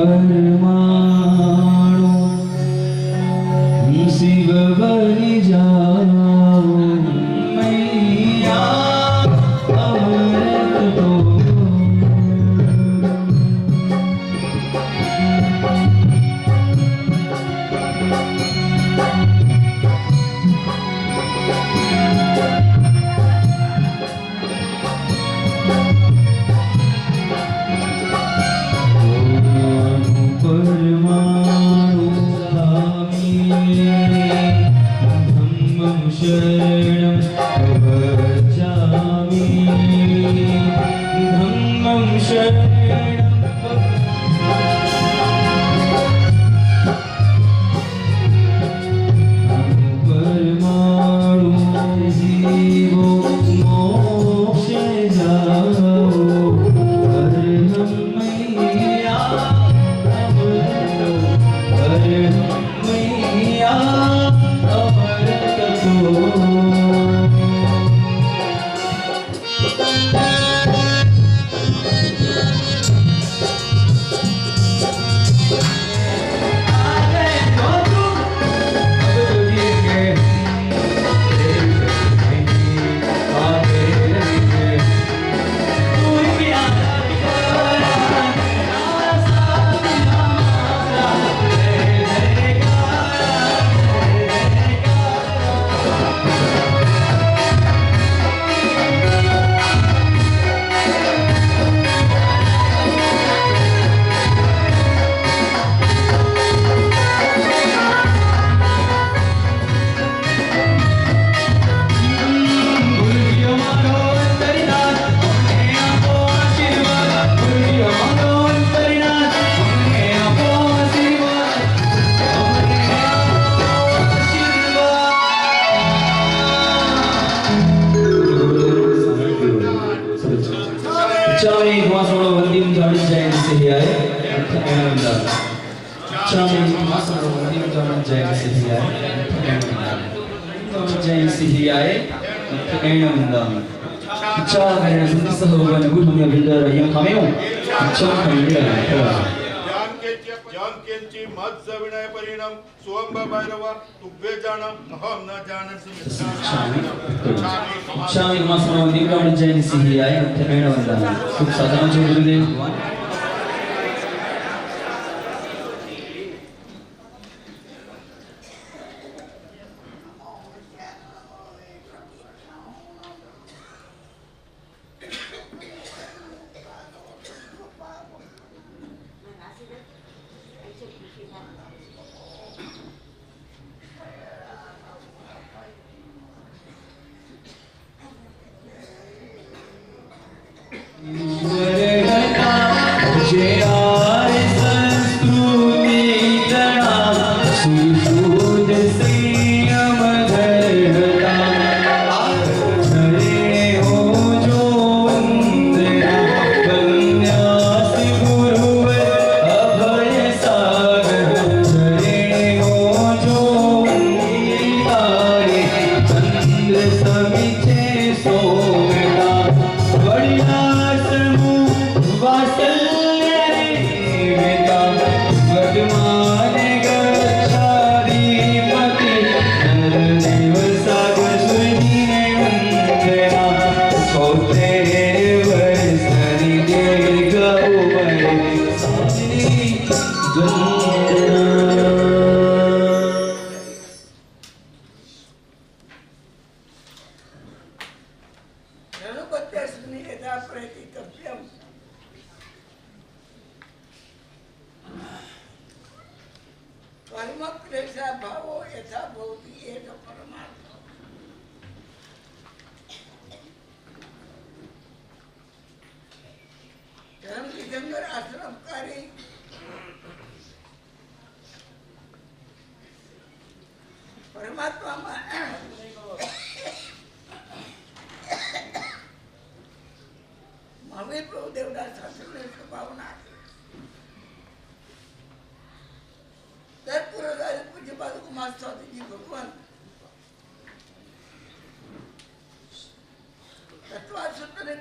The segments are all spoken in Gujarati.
પરમાણુ શિવ બની જાઓ મૈયા અમૃત તો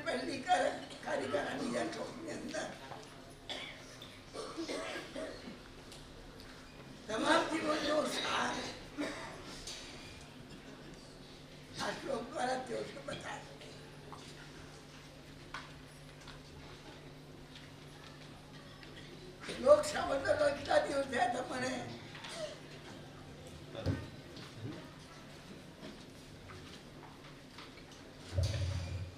पहली कारीगरानी या चौक के अंदर મોક્ષામાં તો કેટલા દિવસ થયા તમને?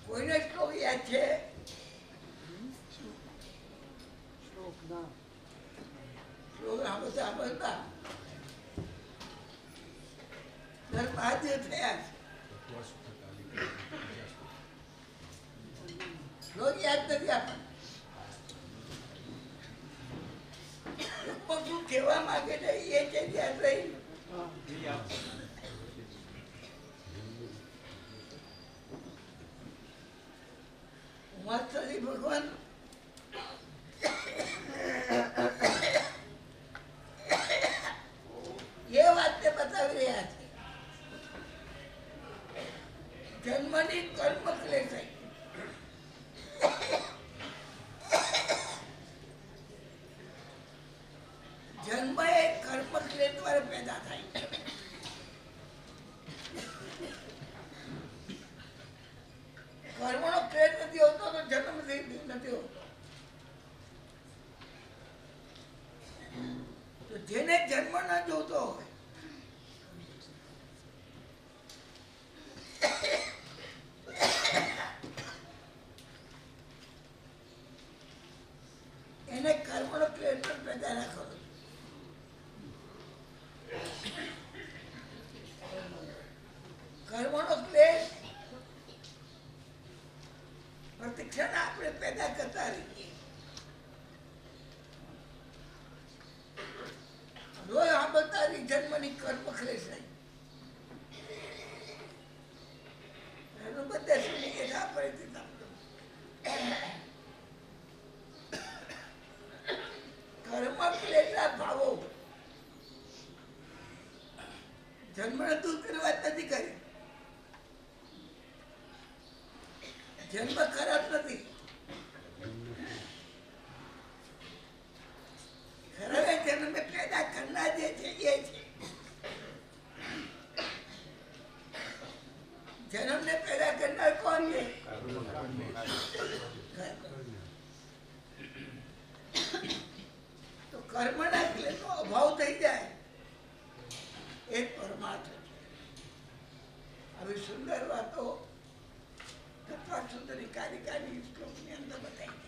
કોઈને શ્લોક યાદ છે? શ્લોક સાંભળતા ધર્માદ્ય થયા છે. શ્લોક યાદ નથી આપણને. શું કહેવા માંગે છે એ છે યાદ રહી. ઉમાશ્રી ભગવાન એ વાતને બતાવી રહ્યા છે. જન્મની કર્મ ક્લેશ. જન્મ એ કર્મ ક્લેશ દ્વારા પેદા થાય. કર્મનો ક્લેશ નથી હોતો તો જન્મ નથી હોતો. તો જેને જન્મ ના જોતો હોય એને કર્મનો ક્લેશ પણ પેદા ના કરો. કર્મનો ક્લેશ પ્રતિક્ષણ આપણે પેદા કરતા રહીએ. રોજ સાંભળતા રહી જન્મની કર્મ ક્લેશ નહીં. એનું બધા સુની કે આપણે કર્મ ક્લેશના ભાવો જન્મને દૂર કરી વાત નથી કરી. જન્મ ખરાબ નથી. ખરાબ જન્મ પેદા કરનાર જે છે એ છે. જન્મને પેદા કરનાર કોણ છે? તો કર્મના ક્લેશનો અભાવ થઈ જાય એ પરમાર્થ છે. આવી સુંદર વાતો સુંદરી કારિકાની શ્લોકની અંદર બતાવી.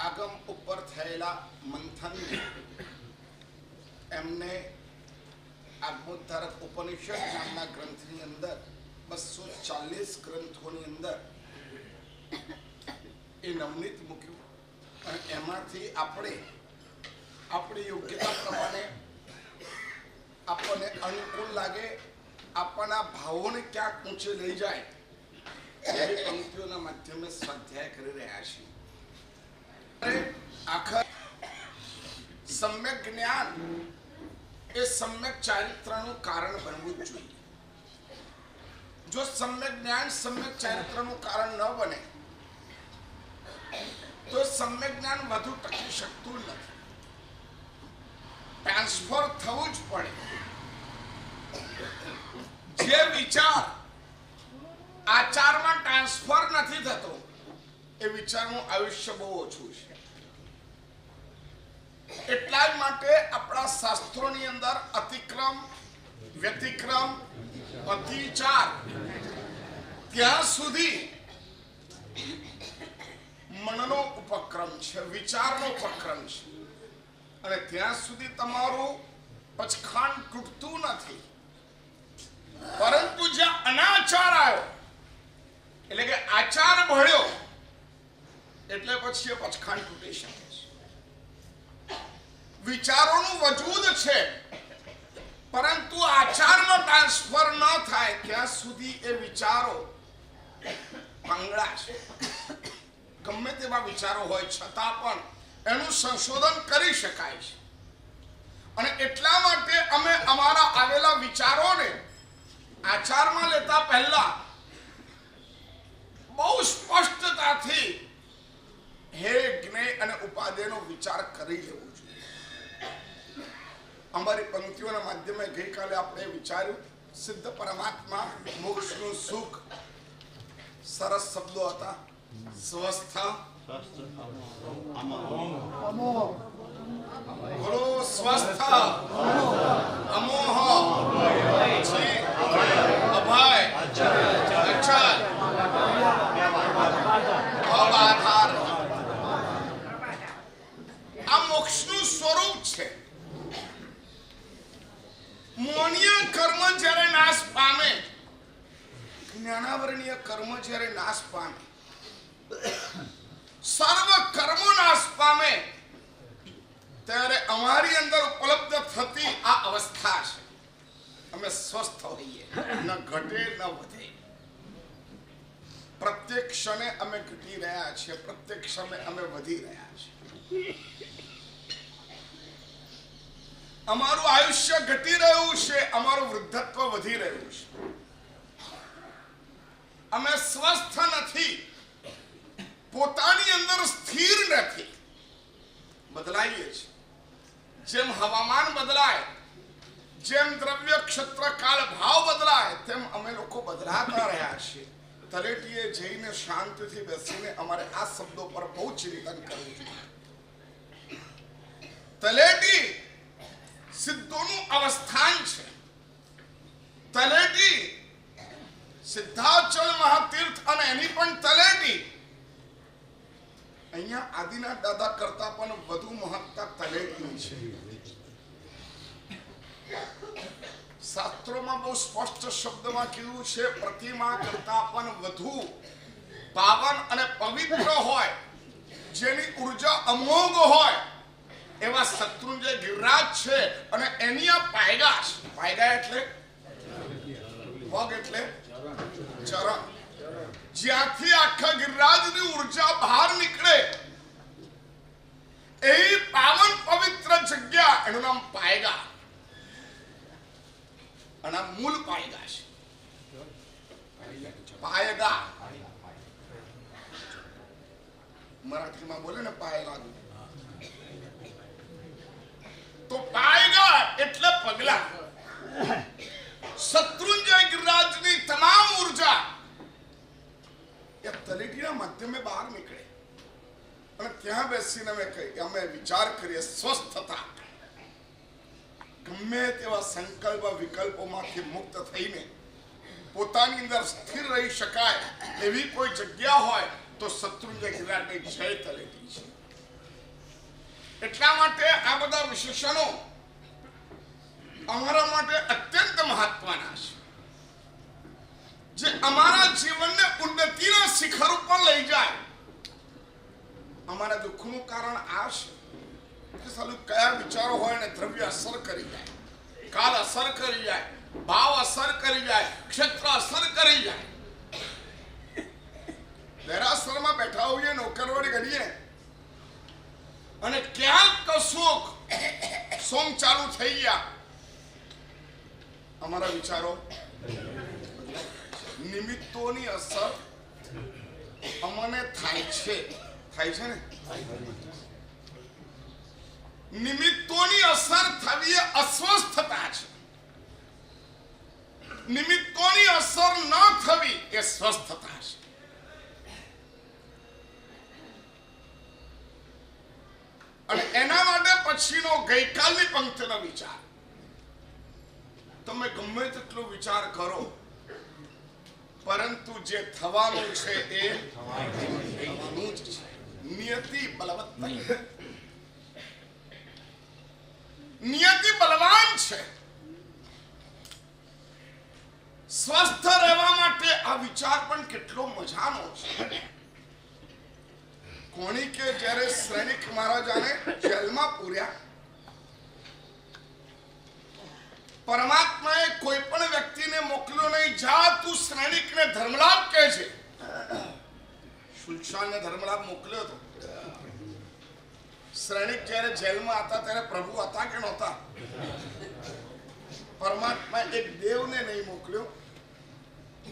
આગમ ઉપર થયેલા મંથન એમને આગમોદ્ધારક ઉપનિષદ નામના ગ્રંથની અંદર 240 ગ્રંથોની અંદર એ નવનીત મૂક્યું. અને એમાંથી આપણે આપણી યોગ્યતા પ્રમાણે આપણને અનુકૂળ લાગે, આપણા ભાવોને ક્યાંક ઊંચે લઈ જાય એવી પંક્તિઓના માધ્યમે સ્વાધ્યાય કરી રહ્યા છીએ. આખર સમ્યક જ્ઞાન એ સમ્યક ચારિત્રનું કારણ બનવું જ જોઈએ. જો સમ્યક જ્ઞાન સમ્યક ચારિત્રનું કારણ ન બને તો સમ્યક જ્ઞાન વધુ ટકી શકતું નથી. ટ્રાન્સફર થવું જ પડે. જે વિચાર આચારમાં ટ્રાન્સફર નથી થતો એ વિચારનું આયુષ્ય બહુ ઓછું છે. એટલા જ માટે આપણા શાસ્ત્રોની અંદર અતિક્રમ, વ્યતિક્રમ, અતિચાર ત્યાં સુધી મનનો ઉપક્રમ છે, વિચારનો ઉપક્રમ છે. અને ત્યાં સુધી તમારું પચખાંડ તૂટતું નથી. પરંતુ જ્યાં અનાચાર આવ્યો એટલે કે આચાર ભળ્યો એટલે પછી એ પચખાંડ તૂટી શકે છે. વિચારોનું વજૂદ છે ટ્રાન્સફર ન થાય ત્યાં સુધી એ વિચારો પાંગળા છે. ગમે તેવા વિચારો હોય છતાં પણ એનું સંશોધન કરી શકાય છે. અને એટલા માટે અમે અમારા આવેલા વિચારોને આચારમાં લેતા પહેલા બહુ સ્પષ્ટતાથી હે જ્ઞેય અને ઉપાદેયનો વિચાર કરી લેવો જોઈએ. અમારી પંક્તિઓના માધ્યમે ગઈકાલે આપણે વિચાર્યું સિદ્ધ પરમાત્મા, મોક્ષનું સુખ, સરસ શબ્દો હતા. સ્વસ્થ, ગુરુ સ્વસ્થ, અમોહ, જીત, અભય, અચલ, અબાધાર. આ મોક્ષનું સ્વરૂપ છે. મોનીય કર્મ જ્યારે નાશ પામે, જ્ઞાનાવરણીય કર્મ જ્યારે નાશ પામે, સર્વ કર્મો નાશ પામે, ત્યારે અમારી અંદર ઉપલબ્ધ થતી આ અવસ્થા છે. અમે સ્વસ્થ હોઈએ, ન ઘટે ન વધે. પ્રત્યેક ક્ષણે અમે ઘટી રહ્યા છીએ, પ્રત્યેક ક્ષણે અમે વધી રહ્યા છીએ. અમારું આયુષ્ય ઘટી રહ્યું છે, અમારું વૃદ્ધત્વ વધી રહ્યું છે. અમે સ્વસ્થ નથી, પોતાની અંદર સ્થિર નથી, બદલાઈએ છીએ. જેમ હવામાન બદલાય, જેમ દ્રવ્ય ક્ષેત્ર કાળ ભાવ બદલાય, તેમ અમે લોકો બદલાતા રહ્યા છીએ. તલેટીએ જઈને શાંતિથી બેસીને અમારે આ શબ્દો પર બહુ ચિંતન કરવું જોઈએ. તલેટી સિદ્ધોનું અવસ્થાન છે. તલેટી સિદ્ધાચલ મહાતીર્થ અને એની પણ તલેટી અહીંયા આદિનાથ દાદા કરતા પણ વધુ મહત્તા તલેટીની છે. શાસ્ત્રોમાં બહુ સ્પષ્ટ શબ્દમાં કીધું છે, પ્રતિમા કરતા પણ વધુ પાવન અને પવિત્ર હોય, જેની ઉર્જા અમોઘ હોય, એવા શત્રુંજય ગિરિરાજ છે. અને એની આ પાયગા છે. પાયગા એટલે પગ એટલે ચરણ. જ્યાંથી આખા ગિરિરાજની ઉર્જા બહાર નીકળે એવી પાવન પવિત્ર જગ્યા, એનું નામ પાયગા. અને આ મૂળ પાયગા છે. પાયગા મરાઠીમાં બોલે ને પાયગા, તો પાયગા એટલે પગલા. શત્રુંજય ગિરિરાજની તમામ ઉર્જા એ તલેટીના માધ્યમે બહાર નીકળે. અને ત્યાં બેસીને અમે વિચાર કરીએ સ્વસ્થતા. ગમે તેવા સંકલ્પ વિકલ્પોમાંથી મુક્ત થઈને પોતાની અંદર સ્થિર રહી શકાય એવી કોઈ જગ્યા હોય તો શત્રુંજય ગિરિરાજની જય તલેટી છે. એટલા માટે આ બધા વિશેષણો અમારા માટે અત્યંત મહત્વના છે, જે અમારા જીવનને ઉન્નતિના શિખર ઉપર લઈ જાય. અમારા દુઃખનું કારણ આ છે કે સાલું કયા વિચારો હોય ને દ્રવ્ય અસર કરી જાય, કાળ અસર કરી જાય, ભાવ અસર કરી જાય, ક્ષેત્ર અસર કરી જાય. દેરાસરમાં બેઠા હોઈએ, નોકરવાળી કરીએ, અને ક્યાંક કશુંક સોંગ ચાલુ થઈ ગયા, અમારા વિચારો નિમિત્તોની અસર અમને થાય છે ને. નિમિત્તોની અસર થવી એ અસ્વસ્થતા છે. નિમિત્તોની અસર ન થવી એ સ્વસ્થતા છે. અને એના માટે પછીનો ગઈકાલની પંક્તિનો વિચાર, તમે ગમે તેટલો વિચાર કરો, પરંતુ જે થવાનું છે એ થવાનું જ છે. નિયતિ બલવત્તરી, નિયતિ બલવાન છે. સ્વસ્થ રહેવા માટે આ વિચાર પણ કેટલો મજાનો છે. કોણી કે જ્યારે શ્રેણિક મહારાજાને જેલમાં પૂર્યા, પરમાત્માએ કોઈ પણ વ્યક્તિ શ્રેણિકને ધર્મલાભ કહે છે. સુલક્ષાને ધર્મલાભ મોકલ્યો હતો. શ્રેણિક જ્યારે જેલમાં હતા ત્યારે પ્રભુ હતા કે નહોતા? પરમાત્મા એક દેવને નહીં મોકલ્યો,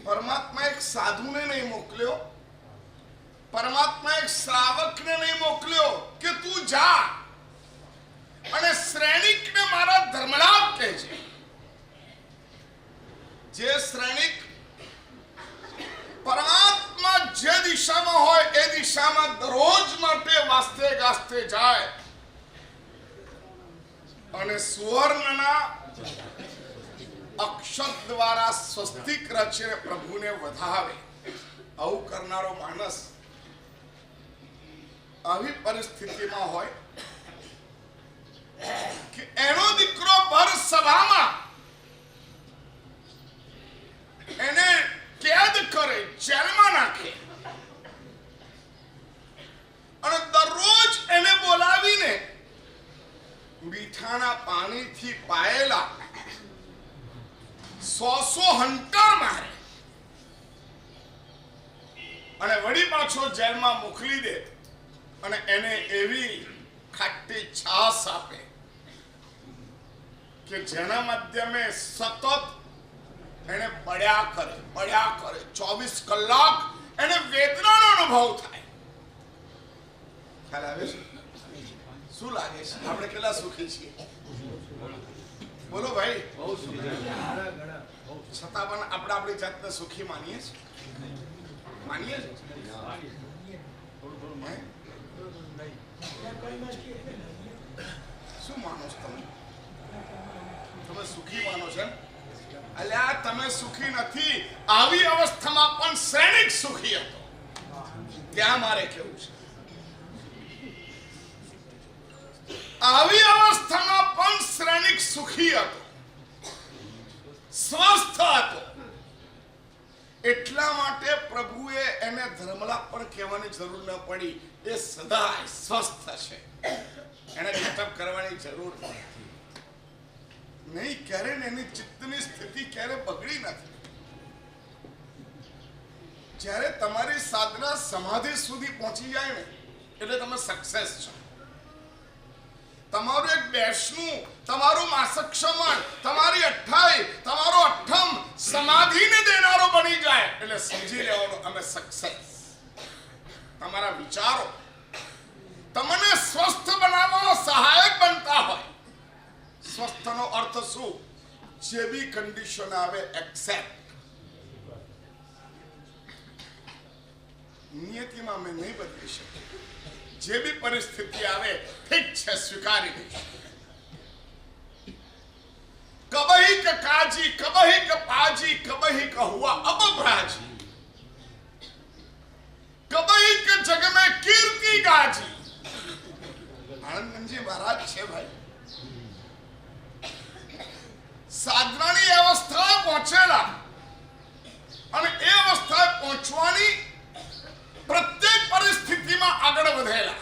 પરમાત્મા એક સાધુને નહીં મોકલ્યો, પરમાત્મા એક શ્રાવકને નહીં મોકલ્યો કે તું જા અને શ્રેણિકને મારા ધર્મલાભ કહે છે. જે શ્રેણિક પરમાત્મા જે દિશામાં હોય એ દિશામાં દરરોજ માટે વાસ્તે ગાસ્તે જાય અને સુવર્ણના અક્ષર દ્વારા સ્વસ્તિક રચીને પ્રભુને વધાવે, આવું કરનારો માણસ આવી પરિસ્થિતિમાં હોય કે એનો દીકરો ભર સભામાં એને કેદ કરે, જેલમાં નાખે અને દરરોજ એને બોલાવીને મીઠાના પાણીથી પાયેલા 100 હંટર મારે અને વળી પાછો જેલમાં મોકલી દે અને એને એવી ખાટી છાશ આપે કે જેના માધ્યમે સતત એને પડ્યા કરે 24 કલાક એને વેદનાનો અનુભવ થાય. ખ્યાલ આવે છે? શું લાગે છે આપણે કેટલા સુખી છીએ? બોલો ભાઈ. છતાં પણ આપણે આપણી જાતને સુખી માનીએ છીએ? શું માનો છો તમે? તમે સુખી માનો છો? અલ્યા તમે સુખી નથી. આવી અવસ્થામાં પણ શ્રેણિક સુખી હતો. ત્યાં મારે કેવું છે, આવી અવસ્થામાં પણ શ્રેણિક સુખી હતો, સ્વસ્થ હતો. એટલા માટે પ્રભુએ એને ધર્મલાભ પણ કહેવાની જરૂર ન પડી. એ સદાય સ્વસ્થ છે, એને ડિસ્ટર્બ કરવાની જરૂર નહીં. ક્યારે એની ચિત્તની સ્થિતિ ક્યારે બગડી નથી. જ્યારે તમારી સાધના સમાધિ સુધી પહોંચી જાય ને એટલે તમે સક્સેસ છો. તમારું એક બેસનું, તમારું માસક્ષમણ, તમારી અઠ્ઠાઈ, તમારો અઠ્ઠમ સમાધિને દેનારો બની જાય એટલે સમજી લેવાનું અમે સક્સેસ. તમારા વિચારો તમને સ્વસ્થ બનાવવાનો સહાયક બનતા હોય. સ્વસ્થનો અર્થ શું? જે બી કન્ડિશન આવે એક્સેપ્ટ. નિયતિમાં મેં નહીં બદલી શકું. જે બી પરિસ્થિતિ આવે ઠીક છે, સ્વીકારી લઈશ. કબહી ક કાજી, કબહી ક પાજી, કબહી ક હુઆ અબ ભ્રાજી, કબહી ક જગ મેં કીર્તિ ગાજી. આનંદજી મહારાજ છે ભાઈ. સાધનાની અવસ્થાએ પહોંચેલા અને એ અવસ્થાએ પહોંચવાની પ્રત્યેક પરિસ્થિતિમાં આગળ વધેલા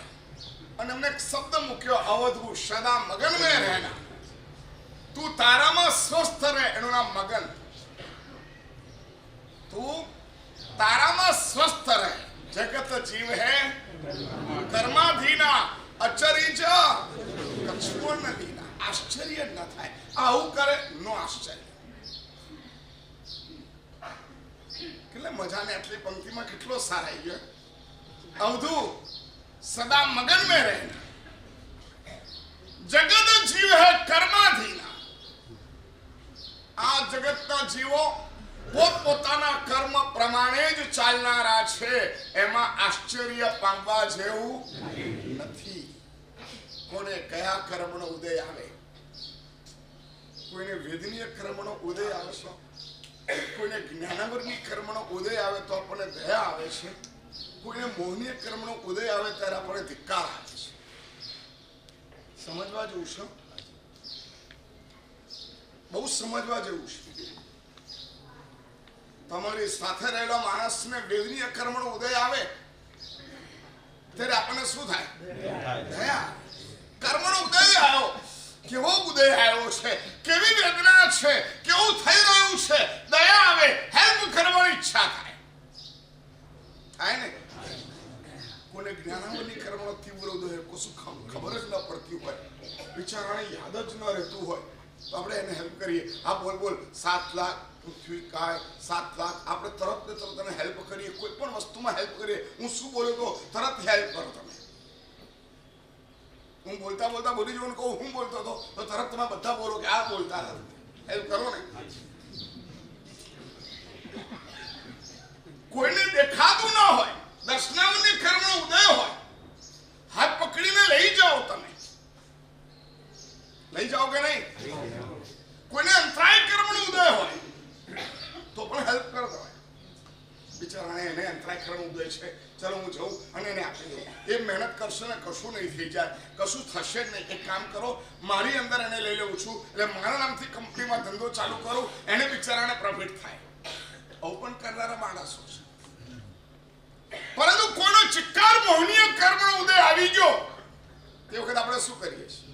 અને એમને એક શબ્દ મૂક્યો, અવધુ સદા મગન મેં રહેના. તું તારામાં સ્વસ્થ રહે, એનું નામ મગન. તું તારામાં સ્વસ્થ રહે. જગત જીવ હે કર્માધીના, અચરીજ કછુઅન દીના. આશ્ચર્ય ન થાય. આવું કરે નો આશ્ચર્ય. કેટલે મજાને આટલી પંક્તિમાં કેટલો સાર આવી ગયો. અવધુ સદા મગન में रहना, જગત જીવ હે કર્માધીના. આ જગતના જીવો પોતપોતાના કર્મ પ્રમાણે જ ચાલનારા છે. એમાં આશ્ચર્ય પામવા જેવું નથી. કોને કયા કર્મનો ઉદય આવે? કોઈને વેદનીય કર્મનો ઉદય આવે છે, કોઈને જ્ઞાનાવરની કર્મનો ઉદય આવે તો આપણને દયા આવે છે, કોઈને મોહનીય કર્મનો ઉદય આવે ત્યારે આપણને ધિક્કાર આવે છે. સમજવા જેવું છે, બહુ સમજવા જેવું છે. તમારી સાથે રહેલો માણસને વેદનીય કર્મનો ઉદય આવે ત્યારે આપણને શું થાય? દયા. કર્મનો ઉદય આવ્યો, કેવો ઉદય આવ્યો છે, કેવી વેદના છે, કેવું થઈ રહ્યું છે, દયા આવે, હેલ્પ કરવાની એને હેલ્પ કરીએ. હા બોલ 7 લાખ પૃથ્વી કાય 7 લાખ આપણે તરત ને તરત એને હેલ્પ કરીએ. કોઈ પણ વસ્તુમાં હેલ્પ કરીએ. હું શું બોલ્યો તો તરત હેલ્પ કરો તમે. હું બોલતા બોલી જવાનું કહું હું બોલતો હતો તો તરત તમે બધા બોલો કે આ બોલતા હેલ્પ કરો ને. કોઈને દેખાતું ના હોય, દર્શનાવની કર્મનો ઉદય હોય, હાથ પકડીને લઈ જાઓ. તમે લઈ જાઓ કે નહીં? કોઈને અંતરાય કર્મનો ઉદય હોય તો પણ હેલ્પ કરો તમે. બિચારાને એને અંતરાય કર્મનો ઉદય છે, ચલો હું જઉં અને એને આપી દઉં. એ મહેનત કરશે ને કશું નહીં થઈ જાય, કશું થશે જ નહીં. એક કામ કરો, મારી અંદર એને લઈ લઉં છું એટલે મારા નામથી કંપનીમાં ધંધો ચાલુ કરું, એને બિચારાને પ્રોફિટ થાય. ઓપન કરનારા માણસો છે. પરંતુ કોઈનો ચિક્કાર મોહનીય કર્મનો ઉદય આવી ગયો તે વખત આપણે શું કરીએ છીએ?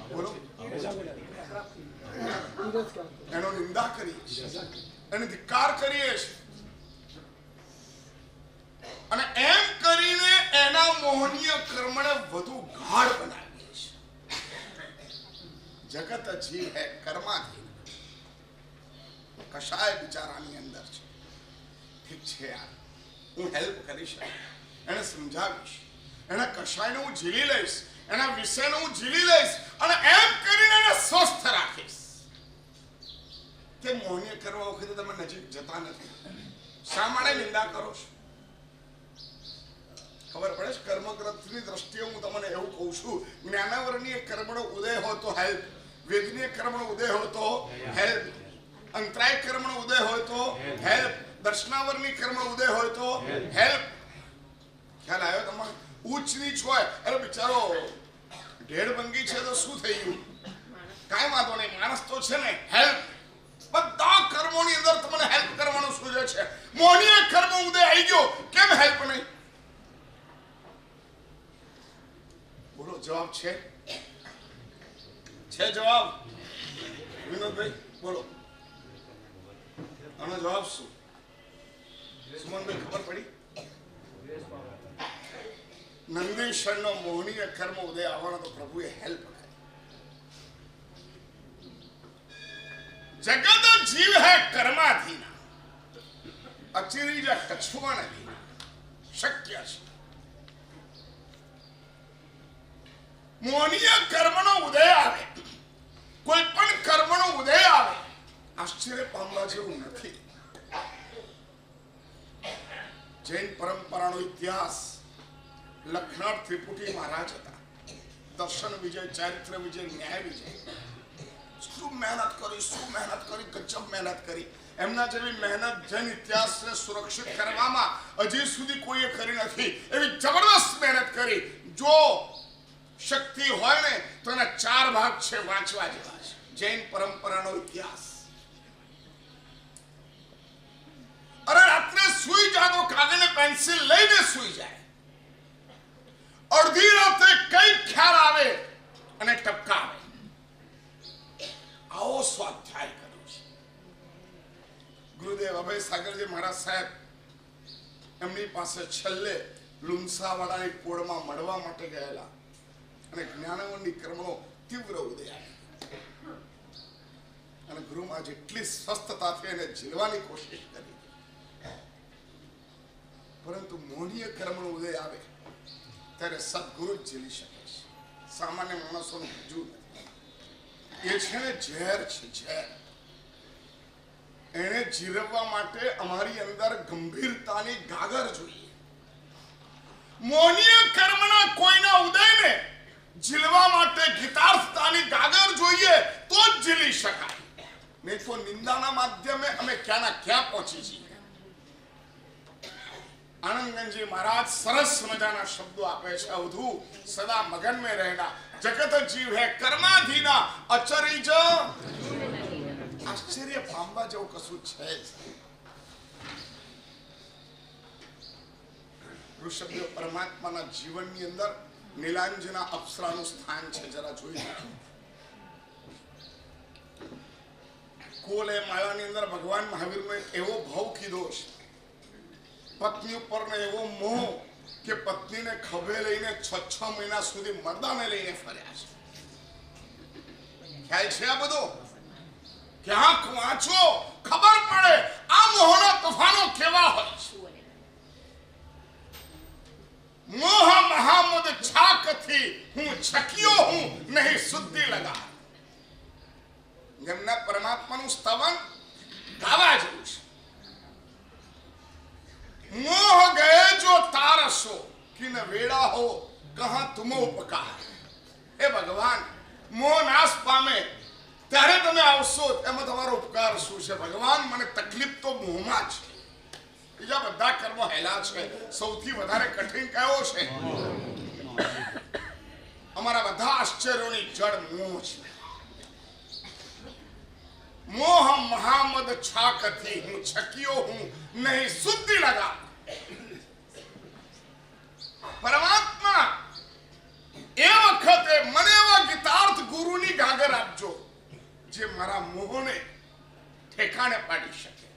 બોલો. એનો નિંદા કરીએ છીએ, એને ધિક્કાર કરીએ છીએ અને એમ કરીને એના મોહનીય કર્મને વધુ ગાઢ બનાવીએ છીએ. જગત જીવ હે કર્માધીન. કશાય બિચારાની અંદર છે. ઠીક છે યાર, હું હેલ્પ કરીશ, એને સમજાવીશ, એના કશાયને હું ઝીલી લઈશ, એના વિષયને હું ઝીલી લઈશ અને એમ કરીને એને સ્વસ્થ રાખીશ. કે મોહનીય કરવા વખતે તમે નજીક જતા નથી. શા માટે નિંદા કરો છો? ખબર પડે છે? કર્મગ્રંથની દ્રષ્ટિએ હું તમને એવું કહું છું, જ્ઞાનાવરણીય કર્મનો ઉદય હોય તો હેલ્પ, વેદનીય કર્મનો ઉદય હોય તો હેલ્પ, અંતરાય કર્મનો ઉદય હોય તો હેલ્પ, દર્શનાવરની કર્મનો ઉદય હોય તો હેલ્પ. ખ્યાલ આવ્યો તમારે? ઉચ્ચ નીચ હોય, અરે બિચારો ઢેડભંગી છે તો શું થઈ ગયું? કાંઈ વાંધો નહીં, માણસ તો છે ને, હેલ્પ. બધા કર્મોની અંદર તમને હેલ્પ કરવાનું સૂચે છે. મોહનીય કર્મ ઉદય આવી ગયો, કેમ હેલ્પ નહીં? બોલો, જવાબ છે? છે જવાબ? વિનોદભાઈ બોલો, આનો જવાબ શું? સુમનભાઈ ખબર પડી? નંદીશનો મોહનીય કર્મ ઉદય આવવાનો તો પ્રભુએ હેલ્પ કરી. જગત જીવ હે કર્માધીન, અચિરીજ કછુવન શક્ય છે. મોહનીય કર્મનો ઉદય આવે, કોઈ પણ કર્મનો ઉદય આવે, આશ્ચર્ય પામવા જેવું નથી. જૈન પરંપરાનો ઇતિહાસ, લખનૌ ત્રિપુટી મહારાજ હતા. દર્શન વિજય, ચારિત્ર વિજય, ન્યાય વિજય. શું મહેનત કરી, ગજબ મહેનત કરી. એમના જેવી મહેનત જૈન ઇતિહાસને સુરક્ષિત કરવામાં હજી સુધી કોઈએ કરી નથી. એવી જબરદસ્ત મહેનત કરી. જો શક્તિ હોય ને તો એના 4 ભાગ છે, વાંચવા જેવા છે. જૈન પરંપરાનો ઇતિહાસ. અરે રાત્રે સુઈ જાતો, કાગળ ને પેન્સિલ લઈને સુઈ જાય. અડધી રાતે કઈ ખ્યાલ આવે અને ટપકાવે. આવો સ્વાધ્યાય કર્યો છે ગુરુદેવ અભય સાગરજી મહારાજ સાહેબ. એમની પાસે છેલ્લે લુંસાવાડાની પોળમાં મળવા માટે ગયેલા અને જ્ઞાનવંતની કર્મનો તીવ્ર ઉદય આવ્યો અને ગુરુમાં જેટલી સ્વસ્થતાથી એને ઝીલવાની કોશિશ કરી, પરંતુ મોહનીય કર્મનો ઉદય આવે ત્યારે સદગુરુ જ ઝીલી શકે છે. સામાન્ય માણસોનું બીજું નથી. એ છે ને ઝેર છે, ઝેર. એને જીરવવા માટે અમારી અંદર ગંભીરતાની ગાગર જોઈએ. મોહનીય કર્મના કોઈના ઉદયને ઝીલવા માટે ગીતાર્થતાની ગાગર જોઈએ તો જ ઝીલી શકાય. નહીં તો નિંદાના માધ્યમે અમે ક્યાંના ક્યાં પહોંચી છીએ. આનંદગંજી મહારાજ સરસ મજાના શબ્દો આપે છે. અવધુ સદા મગન में रहना, जगत जीव है कर्माधीना, अचरिज. આશ્ચર્ય પામવા જેવું કશું છે જ. ઋષભદેવ પરમાત્માના જીવનની અંદર નીલાંજના અપ્સરાનું સ્થાન છે. જરા જોઈ લો. કોલે માયાની અંદર ભગવાન મહાવીરનો એક એવો ભાવ કીધો છે, પત્ની ઉપરનો એવો મોહ કે પત્નીને ખભે લઈને 6 મહિના સુધી મરદાને લઈને ફર્યા છે. ખ્યાલ છે આ બધો? ક્યાંક વાંચો, ખબર પડે આ મોહના તોફાનો કેવા હોય છે. મોહ મહામદ છાકથી હું છક્યો હું નહીં શુદ્ધિ લગા. જેમના પરમાત્માનું સ્તવન ગાવા જેવું છે. મોહ ગયે જો તારસો કિન વેડા હો કહા તુમો ઉપકાર. હે ભગવાન, મોહ નાશ પામે ત્યારે તમે આવશો, એમાં તમારો ઉપકાર શું છે ભગવાન? મને તકલીફ તો મોહમાં છે. બીજા બધા કર્મ હેલા છે, સૌથી વધારે કઠિન કયો છે? અમારા બધા આશ્ચર્યોની જડ મોહ છે. મોહ મહામદ છાકથી હું છક્યો હું નહીં શુદ્ધિ લગા. પરમાત્મા એ વખતે મને એવા ગીતાર્થ ગુરુની ગાગર આપજો જે મારા મોહને ઠેકાણે પાડી શકે,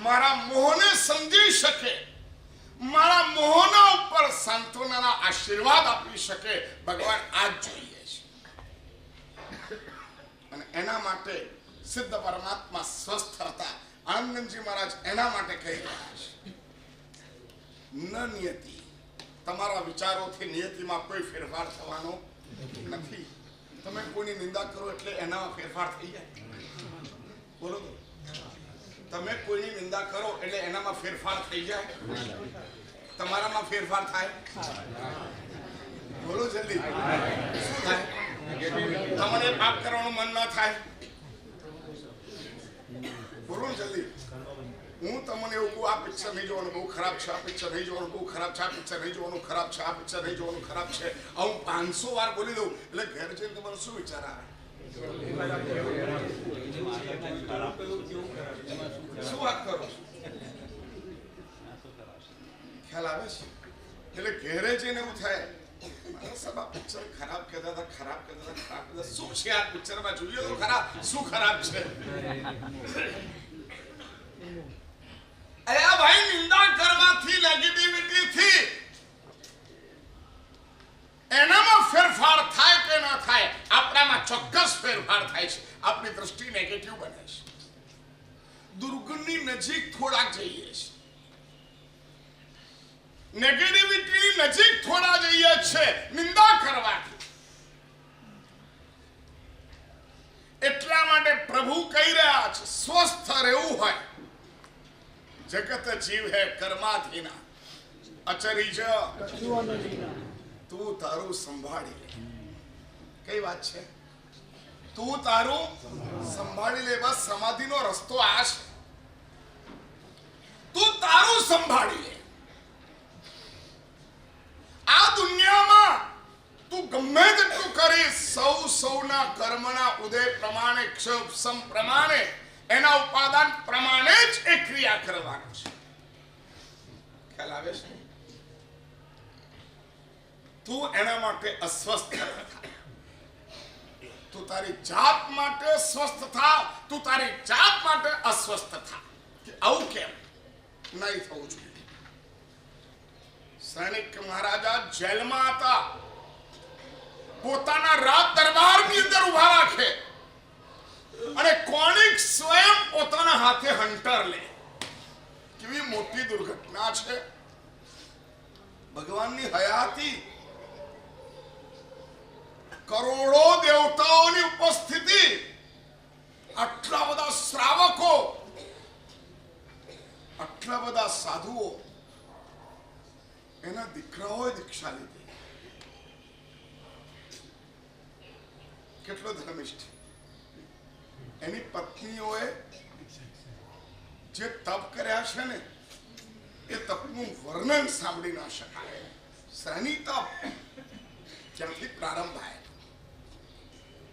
મારા મોહને સમજી શકે, મારા મોહના ઉપર સાંત્વનાના આશીર્વાદ આપી શકે. ભગવાન આ જ જોઈએ છે. અને એના માટે સિદ્ધ પરમાત્મા સ્વસ્થ હતા. આનંદજી મહારાજ એના માટે કહી રહ્યા છે, ન નિયતિ. તમારા વિચારોથી નિયતિમાં કોઈ ફેરફાર થવાનો નથી. તમે કોઈની નિંદા કરો એટલે એનામાં ફેરફાર થઈ જાય. બોલો તો, તમે કોઈની નિંદા કરો એટલે એનામાં ફેરફાર થઈ જાય? તમારામાં ફેરફાર થાય? બોલો જલ્દી, શું થાય? તમને પાપ કરવાનું મન ન થાય? બોલો જલ્દી. હું તમને એવું કહું, આ પિક્ચર નહીં જોવાનું, બહુ ખરાબ છે. આ પિક્ચર નહીં જોવાનું, બહુ ખરાબ છે. આ પિક્ચર નહીં જોવાનું, ખરાબ છે. આ પિક્ચર નહીં જોવાનું, ખરાબ છે. હું 500 વાર બોલી દઉં એટલે ઘેર જઈને તમારો શું વિચાર આવે? શું વાત કરો છો? ખ્યાલ આવે છે? એટલે ઘેરે જઈને એવું થાય, સબ આ પિક્ચર ખરાબ કહેતા હતા, ખરાબ કહેતા હતા, ખરાબ કહેતા. શું છે આ પિક્ચરમાં? જોઈએ તો ખરાબ, શું ખરાબ છે? અયા ભાઈ, નિંદા કરવાથી, નેગેટિવિટીથી એનામાં ફેરફાર થાય કે ના થાય? આપણામાં ચોક્કસ ફેરફાર થાય છે. આપણી દ્રષ્ટિ નેગેટિવ બને છે. દુર્ગુણની નજીક થોડાક જઈએ છે, નેગેટિવિટીની નજીક થોડા જઈએ છે નિંદા કરવાથી. એટલા માટે પ્રભુ કહી રહ્યા છે, સ્વસ્થ રહેવું હોય, જગત જીવ હે કર્માધીના, અચરી જ તું તારું સંભાળી લે. કઈ વાત છે? તું તારું સંભાળી લે. બસ સમાધિનો રસ્તો આ છે. તું તારું સંભાળી લે. આ દુનિયામાં તું ગમે તેટલું કરીશ, સૌના કર્મના ઉદય પ્રમાણે, ક્ષમ પ્રમાણે, એના ઉપાદાન પ્રમાણે જ એ ક્રિયા કરવાની છે. ખ્યાલ આવે છે? તું એના માટે અસ્વસ્થ થાય. તું તારી જાત માટે સ્વસ્થ થા, તું તારી જાત માટે અસ્વસ્થ થા. આવું કેમ? નહીં થવું જોઈએ. સૈનિક મહારાજા જેલમાં હતા, પોતાના રાજ દરબારની અંદર ઉભા રાખે અને કોણિક સ્વયં પોતાના હાથે હંટર લે. કેવી મોટી દુર્ઘટના છે! ભગવાનની હયાતી, કરોડો દેવતાઓની ઉપસ્થિતિ, આટલા બધા શ્રાવકો, આટલા બધા સાધુઓ, એના દીકરાઓએ દીક્ષા લીધી. કેટલો ધર્મિષ્ઠ! એની પત્નીઓએ જે તપ કર્યા છે ને, એ તપનું વર્ણન સાંભળી ના શકાય. શ્રેણી તપ ત્યાંથી પ્રારંભ થાય.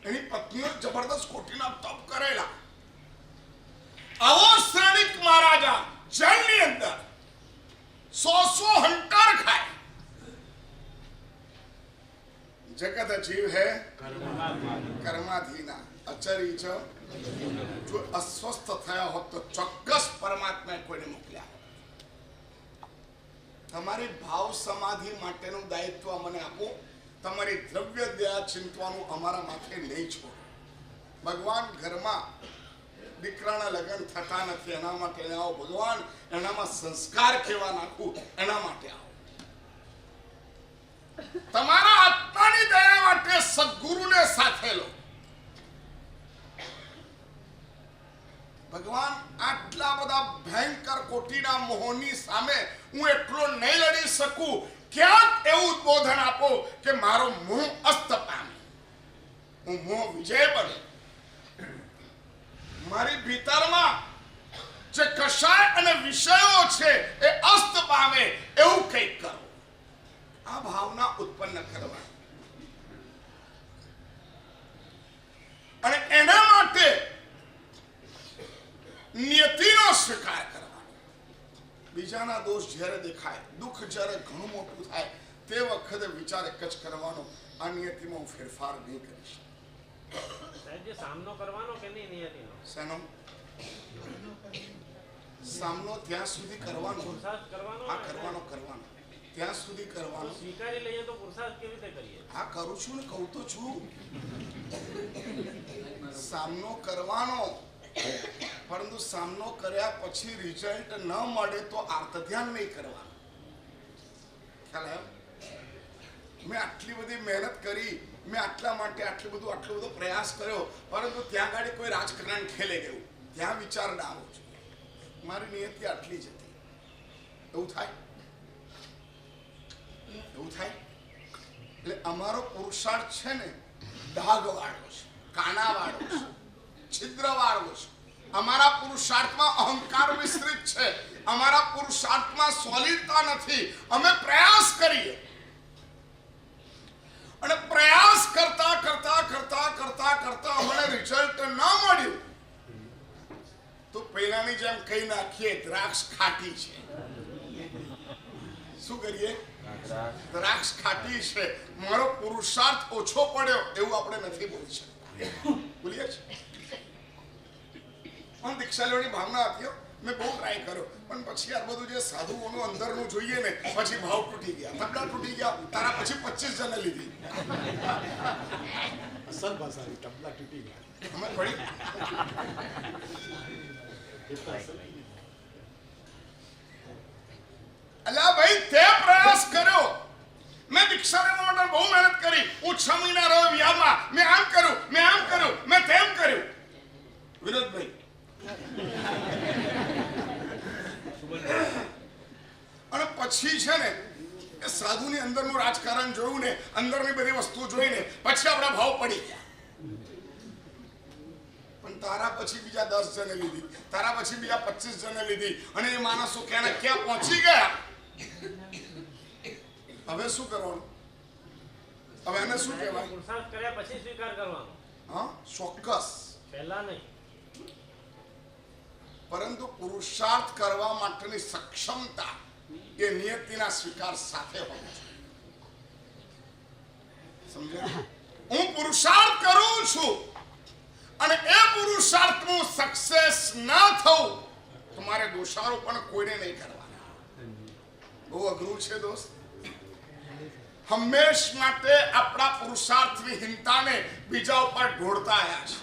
એની પત્નીઓ જબરદસ્ત કોટીના તપ કરેલા. આવો શ્રેણીક મહારાજા જેલની અંદર 100 હંટર ખાય. જગત જીવ હે કર્માધીના, અચરી જ. જો અસ્વસ્થ થયા હોત તો ચોક્કસ પરમાત્માએ કોઈને મોકલ્યા. તમારી ભાવ સમાધિ માટેનું દાયિત્વ મને આપો. તમારી દ્રવ્ય દયા ચિંતવાનું અમારા માથે નહીં છોડો. ભગવાન ઘરમાં દીકરાના લગ્ન થતા નથી, એના માટે આવો ભગવાન, એનામાં સંસ્કાર કેવા નાખું એના માટે આવો. તમારા આત્માની દયા માટે સદગુરુને સાથે લો. ભગવાન આટલા બધા ભયંકર કોટીના મોહની સામે હું એટલો નહીં લડી શકું. ક્યાંક એવું ઉદ્બોધન આપો કે મારો મોહ અસ્ત પામે, હું મોહ વિજય બને. મારી ભીતરમાં જે કષાય અને વિષયો છે એ અસ્ત પામે એવું કંઈક કરો. આ ભાવના ઉત્પન્ન કરવા અને એના માટે નિયતિનો સ્વીકાર કરવાનો. બીજાના દોષ જ્યારે દેખાય, દુઃખ જ્યારે ઘણું મોટું થાય તે વખતે વિચાર એક જ કરવાનો, આ નિયતિમાં હું ફેરફાર નહીં કરીશ. સાહેબ, જે સામનો કરવાનો કે નહીં નિયતિનો? શેનો સામનો? ત્યાં સુધી કરવાનો, પુરુષાર્થ કરવાનો. આ કરવાનો ત્યાં સુધી કરવાનો. સ્વીકારી લઈએ તો પુરુષાર્થ કેવી રીતે કરીએ? આ કરું છું ને, કહું તો છું. સામનો કરવાનો, પરંતુ સામનો કર્યા પછી રિઝલ્ટ ન મળે તો આર્તધ્યાન નહીં કરવાનું. ખ્યાલ આવ્યો? મેં આટલી બધી મહેનત કરી, મેં આટલા માટે આટલો બધો પ્રયાસ કર્યો, પરંતુ ત્યાં ગાડી કોઈ રાજકારણ ખેલે ગયું, ત્યાં વિચાર ના આવવો જોઈએ. મારી નિયતિ આટલી જ હતી. એવું થાય? એટલે અમારો પુરુષાર્થ છે ને ડાઘવાળો છે, કાનાવાળો છે, છિદ્રવાળો છે. અમારા પુરુષાર્થમાં અહંકાર વિસ્તૃત છે. અમારા પુરુષાર્થમાં સોલિડતા નથી. અમે પ્રયાસ કરીએ અને પ્રયાસ કરતા અમને રિઝલ્ટ ન મળ્યું તો પહેલાની જેમ કહી નાખીએ દ્રાક્ષ ખાટી છે. શું કરીએ? દ્રાક્ષ ખાટી છે, મારો પુરુષાર્થ ઓછો પડ્યો એવું આપણે નથી બોલી શકતા. બોલીએ છીએ પણ દીક્ષા લેવાની ભાવના હતી. મેં બહુ ટ્રાય કર્યો, પણ પછી આ બધું જે સાધુઓનું અંદરનું જોઈએ ને, પછી ભાવ તૂટી ગયા, તબલા તૂટી ગયા. તારા પછી 25 જણે લીધી. અસલ ભાષા તબલા તૂટી ગયા. અમે પડી અલ્યા ભાઈ, તે પ્રયાસ કર્યો. મેં દીક્ષા લેવા માટે બહુ મહેનત કરી. હું 6 મહિના રહ્યો વિહારમાં. મેં આમ કર્યું, મેં તેમ કર્યું. વિનોદભાઈ, અને પછી છે ને એ સાધુની અંદરનું રાજકારણ જોયું ને, અંદરની બધી વસ્તુ જોઈને પછી આપણા ભાવ પડી ગયા. પણ તારા પછી બીજા 10 જણે લીધી, તારા પછી બીજા 25 જણે લીધી, અને એ માણસો ક્યાં પહોંચી ગયા. હવે શું કરવાનું? હવે એને શું કહેવાય? પુરુષાર્થ કર્યા પછી સ્વીકાર કરવાનો. હા, ચોક્કસ. પહેલા નહીં. પરંતુ પુરુષાર્થ કરવા માટેની સક્ષમતા એ નિયતિના સ્વીકાર સાથે હોવી જોઈએ. સમજ્યા? હું પુરુષાર્થ કરું છું અને એ પુરુષાર્થનું સક્સેસ ના થવું તો મારે દોષારોપણ કોઈને નહીં કરવાના. બહુ અઘરું છે દોસ્ત. હંમેશ માટે આપણા પુરુષાર્થની હિંતાને બીજા ઉપર ઢોળતા આવ્યા છે.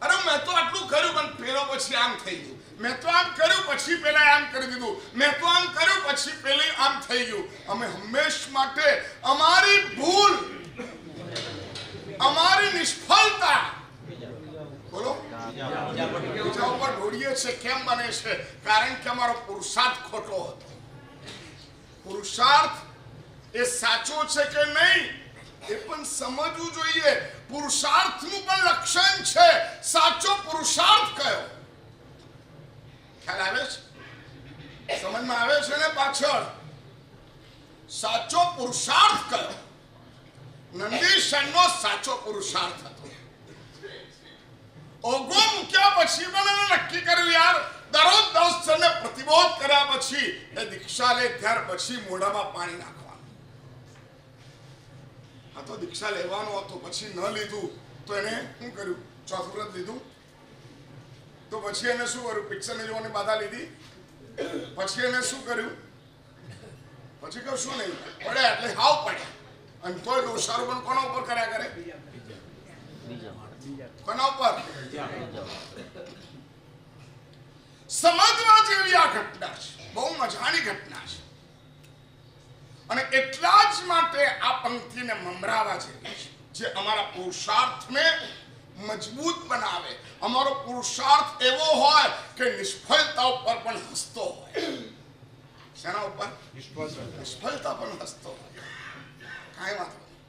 અરે મેં તો આટલું કર્યું પણ પેલો પછી આમ થઈ ગયું, મેં તો આમ કર્યું પછી પેલા આમ કરી દીધું, મેં તો આમ કર્યું પછી પેલી આમ થઈ ગયું. અમે હંમેશ માટે અમારી ભૂલ, અમારી નિષ્ફળતા બોલો બીજા ઉપર ઢોળીએ છે. કેમ બને છે? કારણ કે અમારો પુરુષાર્થ ખોટો હતો. પુરુષાર્થ એ સાચો છે કે નહીં એ પણ સમજવું જોઈએ. પુરુષાર્થનું પણ લક્ષણ છે. સાચો પુરુષાર્થ કયો? ખ્યાલ આવે છે? સમજમાં આવે છે ને? પાછળ સાચો પુરુષાર્થ કયો? નંદીશનનો સાચો પુરુષાર્થ હતો. ઓગો મૂક્યા પછી પણ નક્કી કર્યું યાર દરરોજ 10 જણને પ્રતિબોધ કર્યા પછી એ દીક્ષા લે ત્યાર પછી મોઢામાં પાણી નાખવાનું. આ તો દીક્ષા લેવાનો હતો, પછી ન લીધું તો એને શું કર્યું? ચોથું વ્રત લીધું તો પછી એને શું કર્યું? પિક્ચરને જોવાની બાધા લીધી. પછી એને શું કર્યું? પછી કશું નહીં, પડ્યા એટલે હાવ પડ્યા. અને તોય દોષારોપણ કોના ઉપર કર્યા કરે? કોના ઉપર? સમજવા જેવી આ ઘટના છે, બહુ મજાની ઘટના છે. અને એટલા જ માટે આ પંક્તિને મમરાવા જેવી છે, જે અમારા પુરુષાર્થને મજબૂત બનાવે. અમારો પુરુષાર્થ એવો હોય કે નિષ્ફળતા ઉપર પણ હસતો હોય. શેના ઉપર? નિષ્ફળતા પણ હસતો હોય. કાંઈ વાંધો નહીં,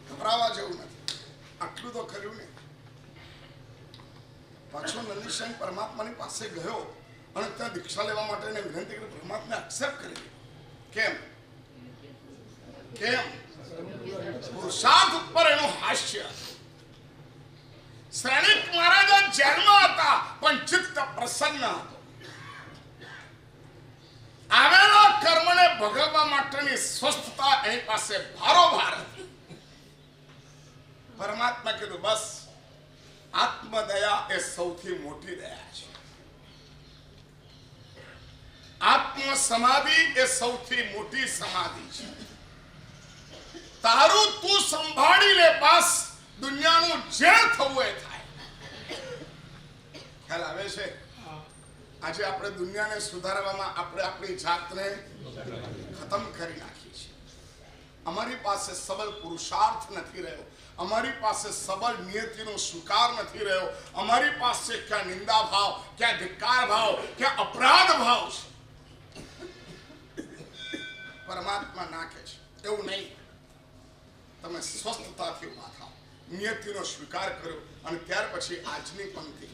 ગભરાવા જેવું નથી. આટલું તો કર્યું ને. પાછો નંદીશયન પરમાત્માની પાસે ગયો અને ત્યાં દીક્ષા લેવા માટે એને વિનંતી કરી. પરમાત્માએ એક્સેપ્ટ કરી લીધું. કેમ? પુરુષાર્થ ઉપર એનું હાસ્ય. શ્રેણિક મહારાજા જેલમાં હતા પણ ચિત્ત પ્રસન્ન હતો. આવેલા કર્મને ભોગવવા માટેની સ્વસ્થતા એની પાસે ભારોભાર હતી. પરમાત્મા કીધું બસ, આત્મદયા એ સૌથી મોટી દયા છે. આત્મ સમાધિ એ સૌથી મોટી સમાધિ છે. તારું તું સંભાળી લે, બસ દુનિયાનું જે થવું એ થાય. ખ્યાલ આવે છે? આજે આપણે દુનિયાને સુધારવામાં આપણે આપણી જાતને ખતમ કરી નાખી છે. અમારી પાસે સબળ પુરુષાર્થ નથી રહ્યો. અમારી પાસે સબળ નિયતિનો સ્વીકાર નથી રહ્યો. અમારી પાસે ક્યાં નિંદા ભાવ, ક્યાં ધિક્કાર ભાવ, ક્યાં અપરાધ ભાવ છે. પરમાત્મા નાખે છે એવું નહીં. તમે સ્વસ્થતાથી ઉભા થાઓ, નિયતિનો સ્વીકાર કર્યો અને ત્યાર પછી આજની પંક્તિ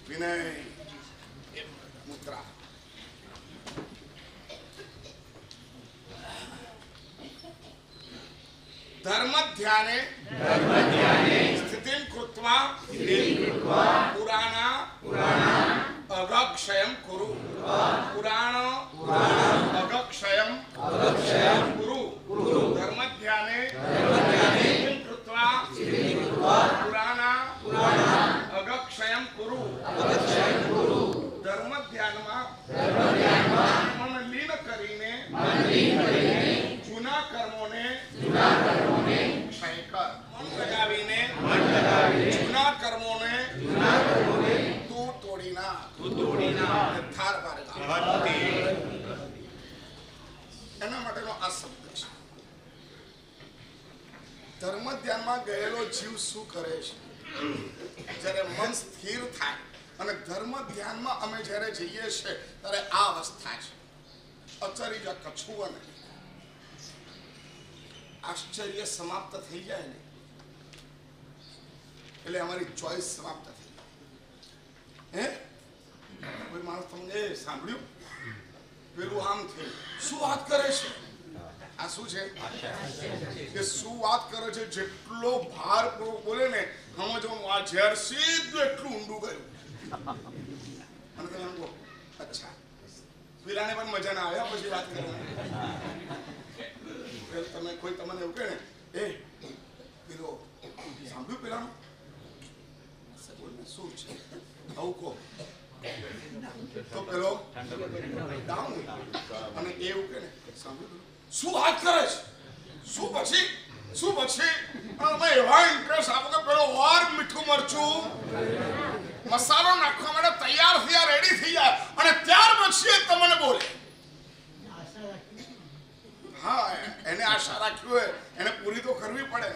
વિનય મુદ્રા. ધર્મ ધ્યાને સ્થિતિમ કૃત્વા પુરાણા અગક્ષયમ કુરુ. પુરાણ અગક્ષયમ કુરુ. ધર્મ ધ્યાને સ્થિતિમ કૃત્વા પુરાણા અગક્ષયમ કુરુ. ધર્મ ધ્યાનમાં મન લીન કરીને જૂના કર્મોને ક્ષય કર. મન લગાવીને જૂના કર્મોને તું તોડી નાખ. થાર પાર લાવ. એના માટેનો આ શબ્દ છે. ધર્મ ધ્યાનમાં ગયેલો જીવ શું કરે છે? જ્યારે મન સ્થિર થાય અને ધર્મ ધ્યાનમાં અમે જ્યારે જઈએ છીએ ત્યારે આ અવસ્થા છે. અચર્ય કછું નહીં. આશ્ચર્ય સમાપ્ત થઈ જાય ને એટલે અમારી ચોઈસ સમાપ્ત થઈ જાય. કોઈ માણસ તમને સાંભળ્યું પેલું આમ થયું, શું વાત કરે છે? આ શું છે? કે શું વાત કરે છે? જેટલો ભાર બોલે ને સમજો આ ઝેર સીધું એટલું ઊંડું ગયું. અને તમે એમ કહો અચ્છા પેલાને પણ મજા ના આવ્યા પછી વાત કરવાની. તમે કોઈ તમને એવું કહે ને એ પેલો સાંભળ્યું પેલાનું શું છે આવું કહો તો પેલો ડાઉન અને એવું કે ને સાંભળ્યું શું વાત કરે છે? શું પછી અમે એવા ઇન્ટરેસ્ટ આપો કે પેલો વાર મીઠું મરચું મસાલો નાખવા માટે તૈયાર થયા, રેડી થઈ જાય અને ત્યાર પછી તમને બોલે. હા, એને આશા રાખી હોય એને પૂરી તો કરવી પડે.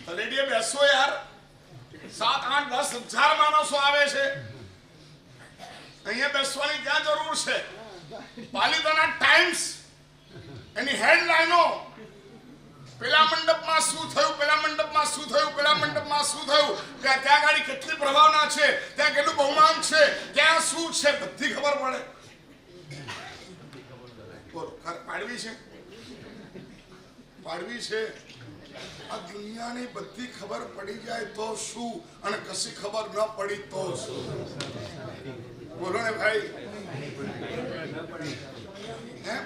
તલેડીએ બેસો યાર, 7, 8, 10,000 માણસો આવે છે. અહીંયા બેસવાની ક્યાં જરૂર છે? પાલિતાના ટાઈમ્સ એની હેડલાઈનો, પેલા મંડપમાં શું થયું, પેલા મંડપમાં શું થયું, પેલા મંડપમાં શું થયું, ત્યાં ગાડી કેટલી પ્રભાવના છે, ત્યાં કેટલું બહુમાન છે, ત્યાં શું છે, બધી ખબર પડે. બોલો, પાડવી છે. આ દુનિયાની બધી ખબર પડી જાય તો શું, અને કશી ખબર ન પડી તો શું? બોલો ને ભાઈ.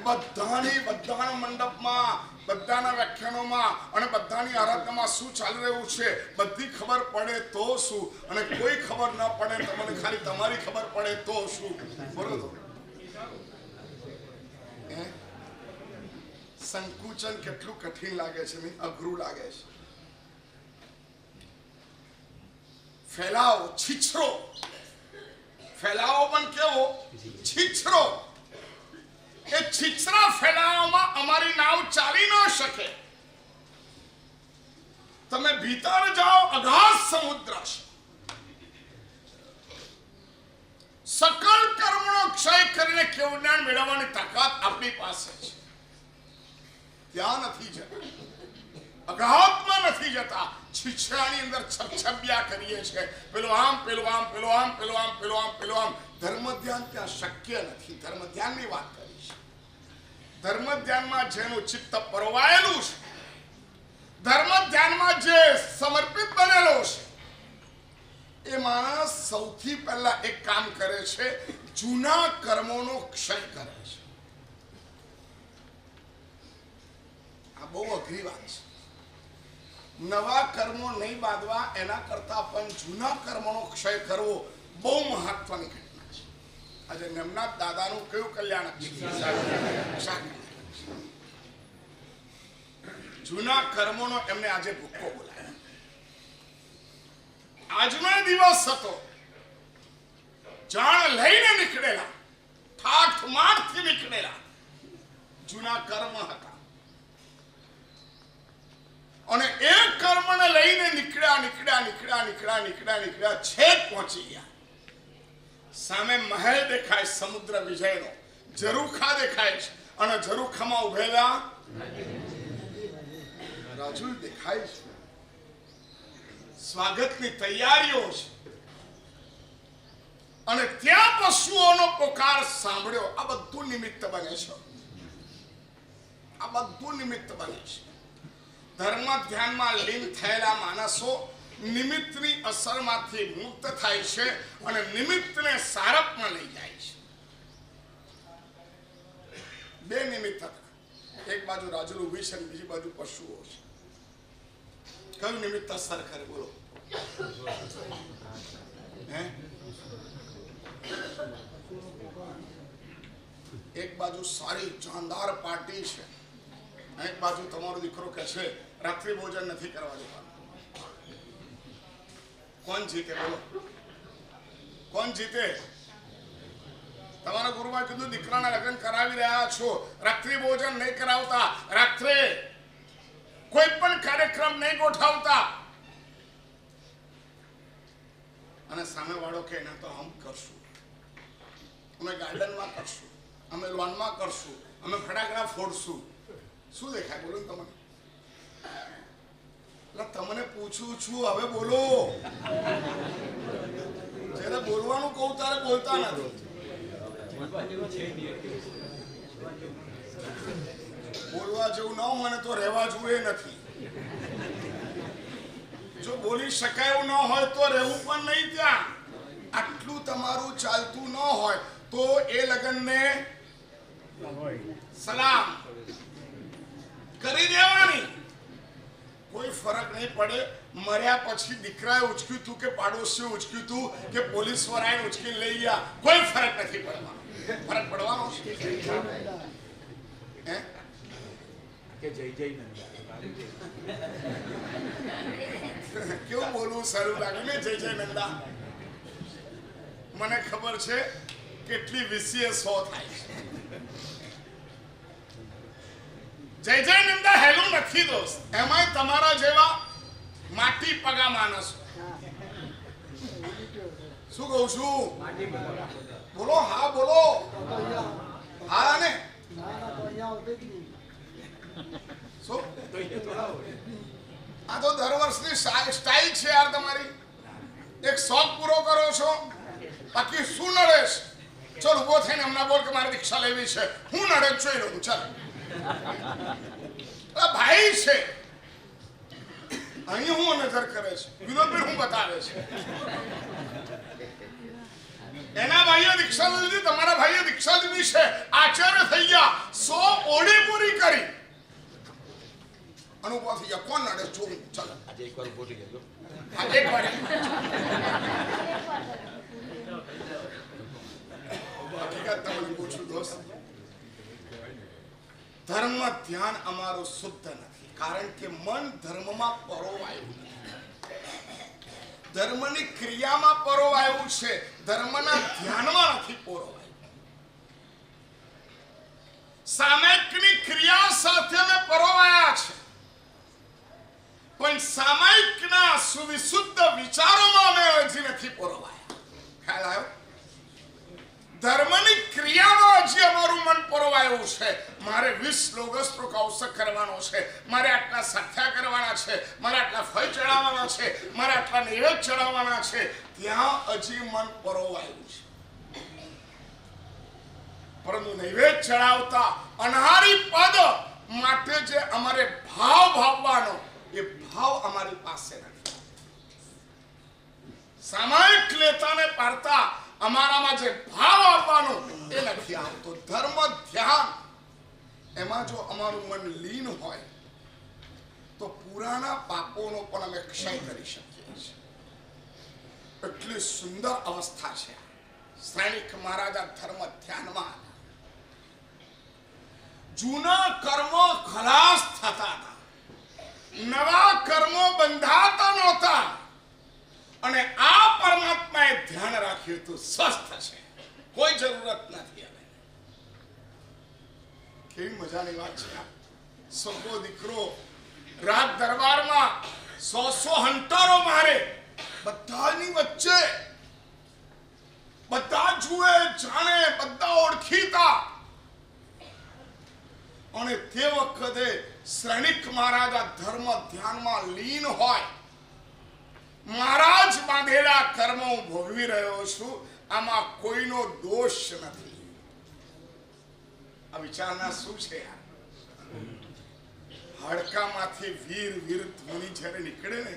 બધાના મંડપમાં, બધાના વ્યાખ્યાનોમાં અને બધાની આરાધનામાં શું ચાલી રહ્યું છે બધી ખબર પડે તો શું, અને કોઈ ખબર ન પડે તમને ખાલી તમારી ખબર પડે તો શું? બોલો તો. સંકુચન કેટલું કઠિન લાગે છે ને અઘરું લાગે છે. ફેલાવો છીછરો, ફેલાવો પણ કેવો છીછરો. એ છીછરા ફેલાવામાં અમારી નાવ ચાલી ન શકે. તમે ભીતર જાઓ, અગાધ સમુદ્ર છે. સકલ કર્મનો ક્ષય કરીને કેવું જ્ઞાન મેળવવાની તાકાત આપણી પાસે છે. ત્યાં નથી જતા, અગાધમાં નથી જતા. છીછરાની અંદર છબછબિયા કરીએ છીએ. પેલું આમ, પેલું આમ, પેલું આમ, પેલું આમ, પેલું આમ, પેલું આમ. ધર્મ ધ્યાન ત્યાં શક્ય નથી. ધર્મ ધ્યાનની વાત કરીશ. ધર્મ ધ્યાનમાં જેનું ચિત્ત પરવાયેલું છે, ધર્મ ધ્યાનમાં જે સમર્પિત બનેલો છે, એ માણસ સૌથી પહેલા એક કામ કરે છે, જૂના કર્મોનો ક્ષય કરે છે. આ બહુ અઘરી વાત છે. નવા કર્મો નહીં બાંધવા એના કરતા પણ જૂના કર્મોનો ક્ષય કરવો બહુ મહત્વની ઘટના છે. આજે નિમનાથ દાદાનું કયું કલ્યાણ છે? જૂના કર્મોનો એમને આજે ભૂક્કો બોલાય. આજનો દિવસ હતો, જાણ લઈને નીકળેલા, ઠાઠમાઠથી નીકળેલા જૂના કર્મ હતા. અને એ કર્મને લઈને નીકળ્યા છેક પહોંચી ગયા. સામે મહેલ દેખાય સમુદ્ર વિજયનો, ઝરૂખા દેખાય છે, અને ઝરૂખામાં ઉભેલા રાજુ દેખાય છે. સ્વાગતની તૈયારીઓ છે. અને ત્યાં પશુઓનો પોકાર સાંભળ્યો. આ બધું નિમિત્ત બને છે. આ બધું નિમિત્ત બને છે. ધર્મ ધ્યાનમાં લીન થયેલા માણસો નિમિત્તની અસરમાંથી મુક્ત થાય છે અને નિમિત્તને સારપમાં લઈ જાય છે. બે નિમિત્ત હતા. એક બાજુ રાજુ ઊભી છે, બીજી બાજુ પશુઓ છે. કયું નિમિત્ત અસર કરે? બોલો. એક બાજુ સારી શાનદાર પાર્ટી છે, એક બાજુ તમારો દીકરો કહે છે રાત્રિ ભોજન નથી કરવા દેવાનું. કોણ જીતે? બોલો, કોણ જીતે? તમારા ગુરુમાં કીધું દીકરાના લગ્ન કરાવી રહ્યા છો, રાત્રિ ભોજન નહીં કરાવતા, રાત્રે કોઈ પણ કાર્યક્રમ નહીં ગોઠવતા. અને સામે વાળો કે ના તો હમ કરશું, અમે ગાર્ડનમાં કરશું, અમે લોનમાં કરશું, અમે ફટાકડા ફોડશું. શું દેખાય? બોલો ને તમને. તમને પૂછું છું, હવે બોલો. જ્યારે બોલવાનું કહું ત્યારે બોલતા નથી. બોલવા જેવું ન હોય તો રહેવા જોઈએ નથી. જો બોલી શકાય એવું ન હોય તો રહેવું પણ નહીં ત્યાં. આટલું તમારું ચાલતું ન હોય તો એ લગ્નને સલામ કરી દેવાની. કોઈ ફરક નહીં પડે. મર્યા પછી દીકરાએ ઉચક્યું તું કે પાડોશીએ ઉચક્યું તું કે પોલીસ વાળાએ ઉચકીને લઈ ગયા, કોઈ ફરક નથી પડવાનો. ફરક પડવાનો કે જય જય નંદા. કેવું બોલવું સારું લાગે ને? જય જય નંદા. મને ખબર છે કેટલી વીસીએ 100 થાય છે. જય જય નંદા હેલું નથી દોસ્ત. એમાંય તમારા જેવા માટી પગા માણસ. શું કહું છું? બોલો. હા બોલો. હા ને શું? આ તો દર વર્ષની સ્ટાઇલ છે યાર તમારી. એક શોખ પૂરો કરો છો, બાકી શું નડેશ? ચલ ઉભો થઈને હમણાં બોલ કે મારે દીક્ષા લેવી છે. હું નડે જોઈ લઉં. ચાલ ભાઈ છે અહીં હું નજર કરે છે, વિનોદભાઈ હું બતાવે છે. એના ભાઈએ દીક્ષા લીધી, તમારા ભાઈએ દીક્ષા લીધી છે, આચાર્ય થઈ ગયા, 100 ઓડી પૂરી કરી, અનુભવ થઈ ગયા. કોણ નડે? જો ચાલો આજે એકવાર ઉભો થઈ ગયો. એક વાર હકીકત તમને પૂછું દોસ્ત, ધર્મ ધ્યાન અમારું શુદ્ધ નથી, કારણ કે મન ધર્મમાં પરોવાયું નથી, ધર્મની ક્રિયામાં પરોવાયું છે, ધર્મના ધ્યાનમાં નથી પરોવાયું. સામાયિકની ક્રિયા સાથે અમે પરોવાયા છે, પણ સામાયિકના સુવિશુદ્ધ વિચારોમાં અમે હજી નથી પરોવાયા. ખ્યાલ આવ્યો? ધર્મની ક્રિયામાં હજી અમારું મન પરોવાયું છે. મારે 20 લોગસ્ત્રો કૌશક કરવાનો છે, મારે આટલા સખ્યા કરવાના છે, મારે આટલા ફળ ચડાવવાના છે, મારે આટલા નૈવેદ્ય ચડાવવાના છે, ત્યાં હજી મન પરોવાયું છે. પરંતુ નૈવેદ્ય ચડાવતા અનહારી પદ માટે જે અમારે ભાવ ભાવવાનો, એ ભાવ અમારી પાસે નથી. સામાયિક લેતાને પાડતા અમારામાં જે ભાવ આવવાનો એ નથી આવતો. ધર્મ ધ્યાન એમાં જો અમારું મન લીન હોય તો પુરાણા પાપોનો પણ અમે ક્ષય કરી શકીએ છીએ. એટલી સુંદર અવસ્થા છે. શ્રેણીક મહારાજા ધર્મ ધ્યાનમાં જૂના કર્મો ખલાસ થતા હતા, નવા કર્મો બંધાતા નહોતા, અને આ પરમાત્માએ ધ્યાન રાખ્યું હતું સ્વસ્થ છે, કોઈ જરૂરત નથી. હવે કેવી મજાની વાત છે. સગો દીકરો રાજ દરબારમાં 100 હંટરો મારે, બધાની વચ્ચે બધા જુએ જાણે, બધા ઓળખીતા. અને તે વખતે શ્રેણીક મહારાજા ધર્મ ધ્યાનમાં લીન હોય, મહારાજ બાંધેલા કર્મ હું ભોગવી રહ્યો છું, આમાં કોઈનો દોષ નથી. આ વિચારના શું છે યાર? હાડકામાંથી વીર વીર ધ્વનિ જ્યારે નીકળે ને,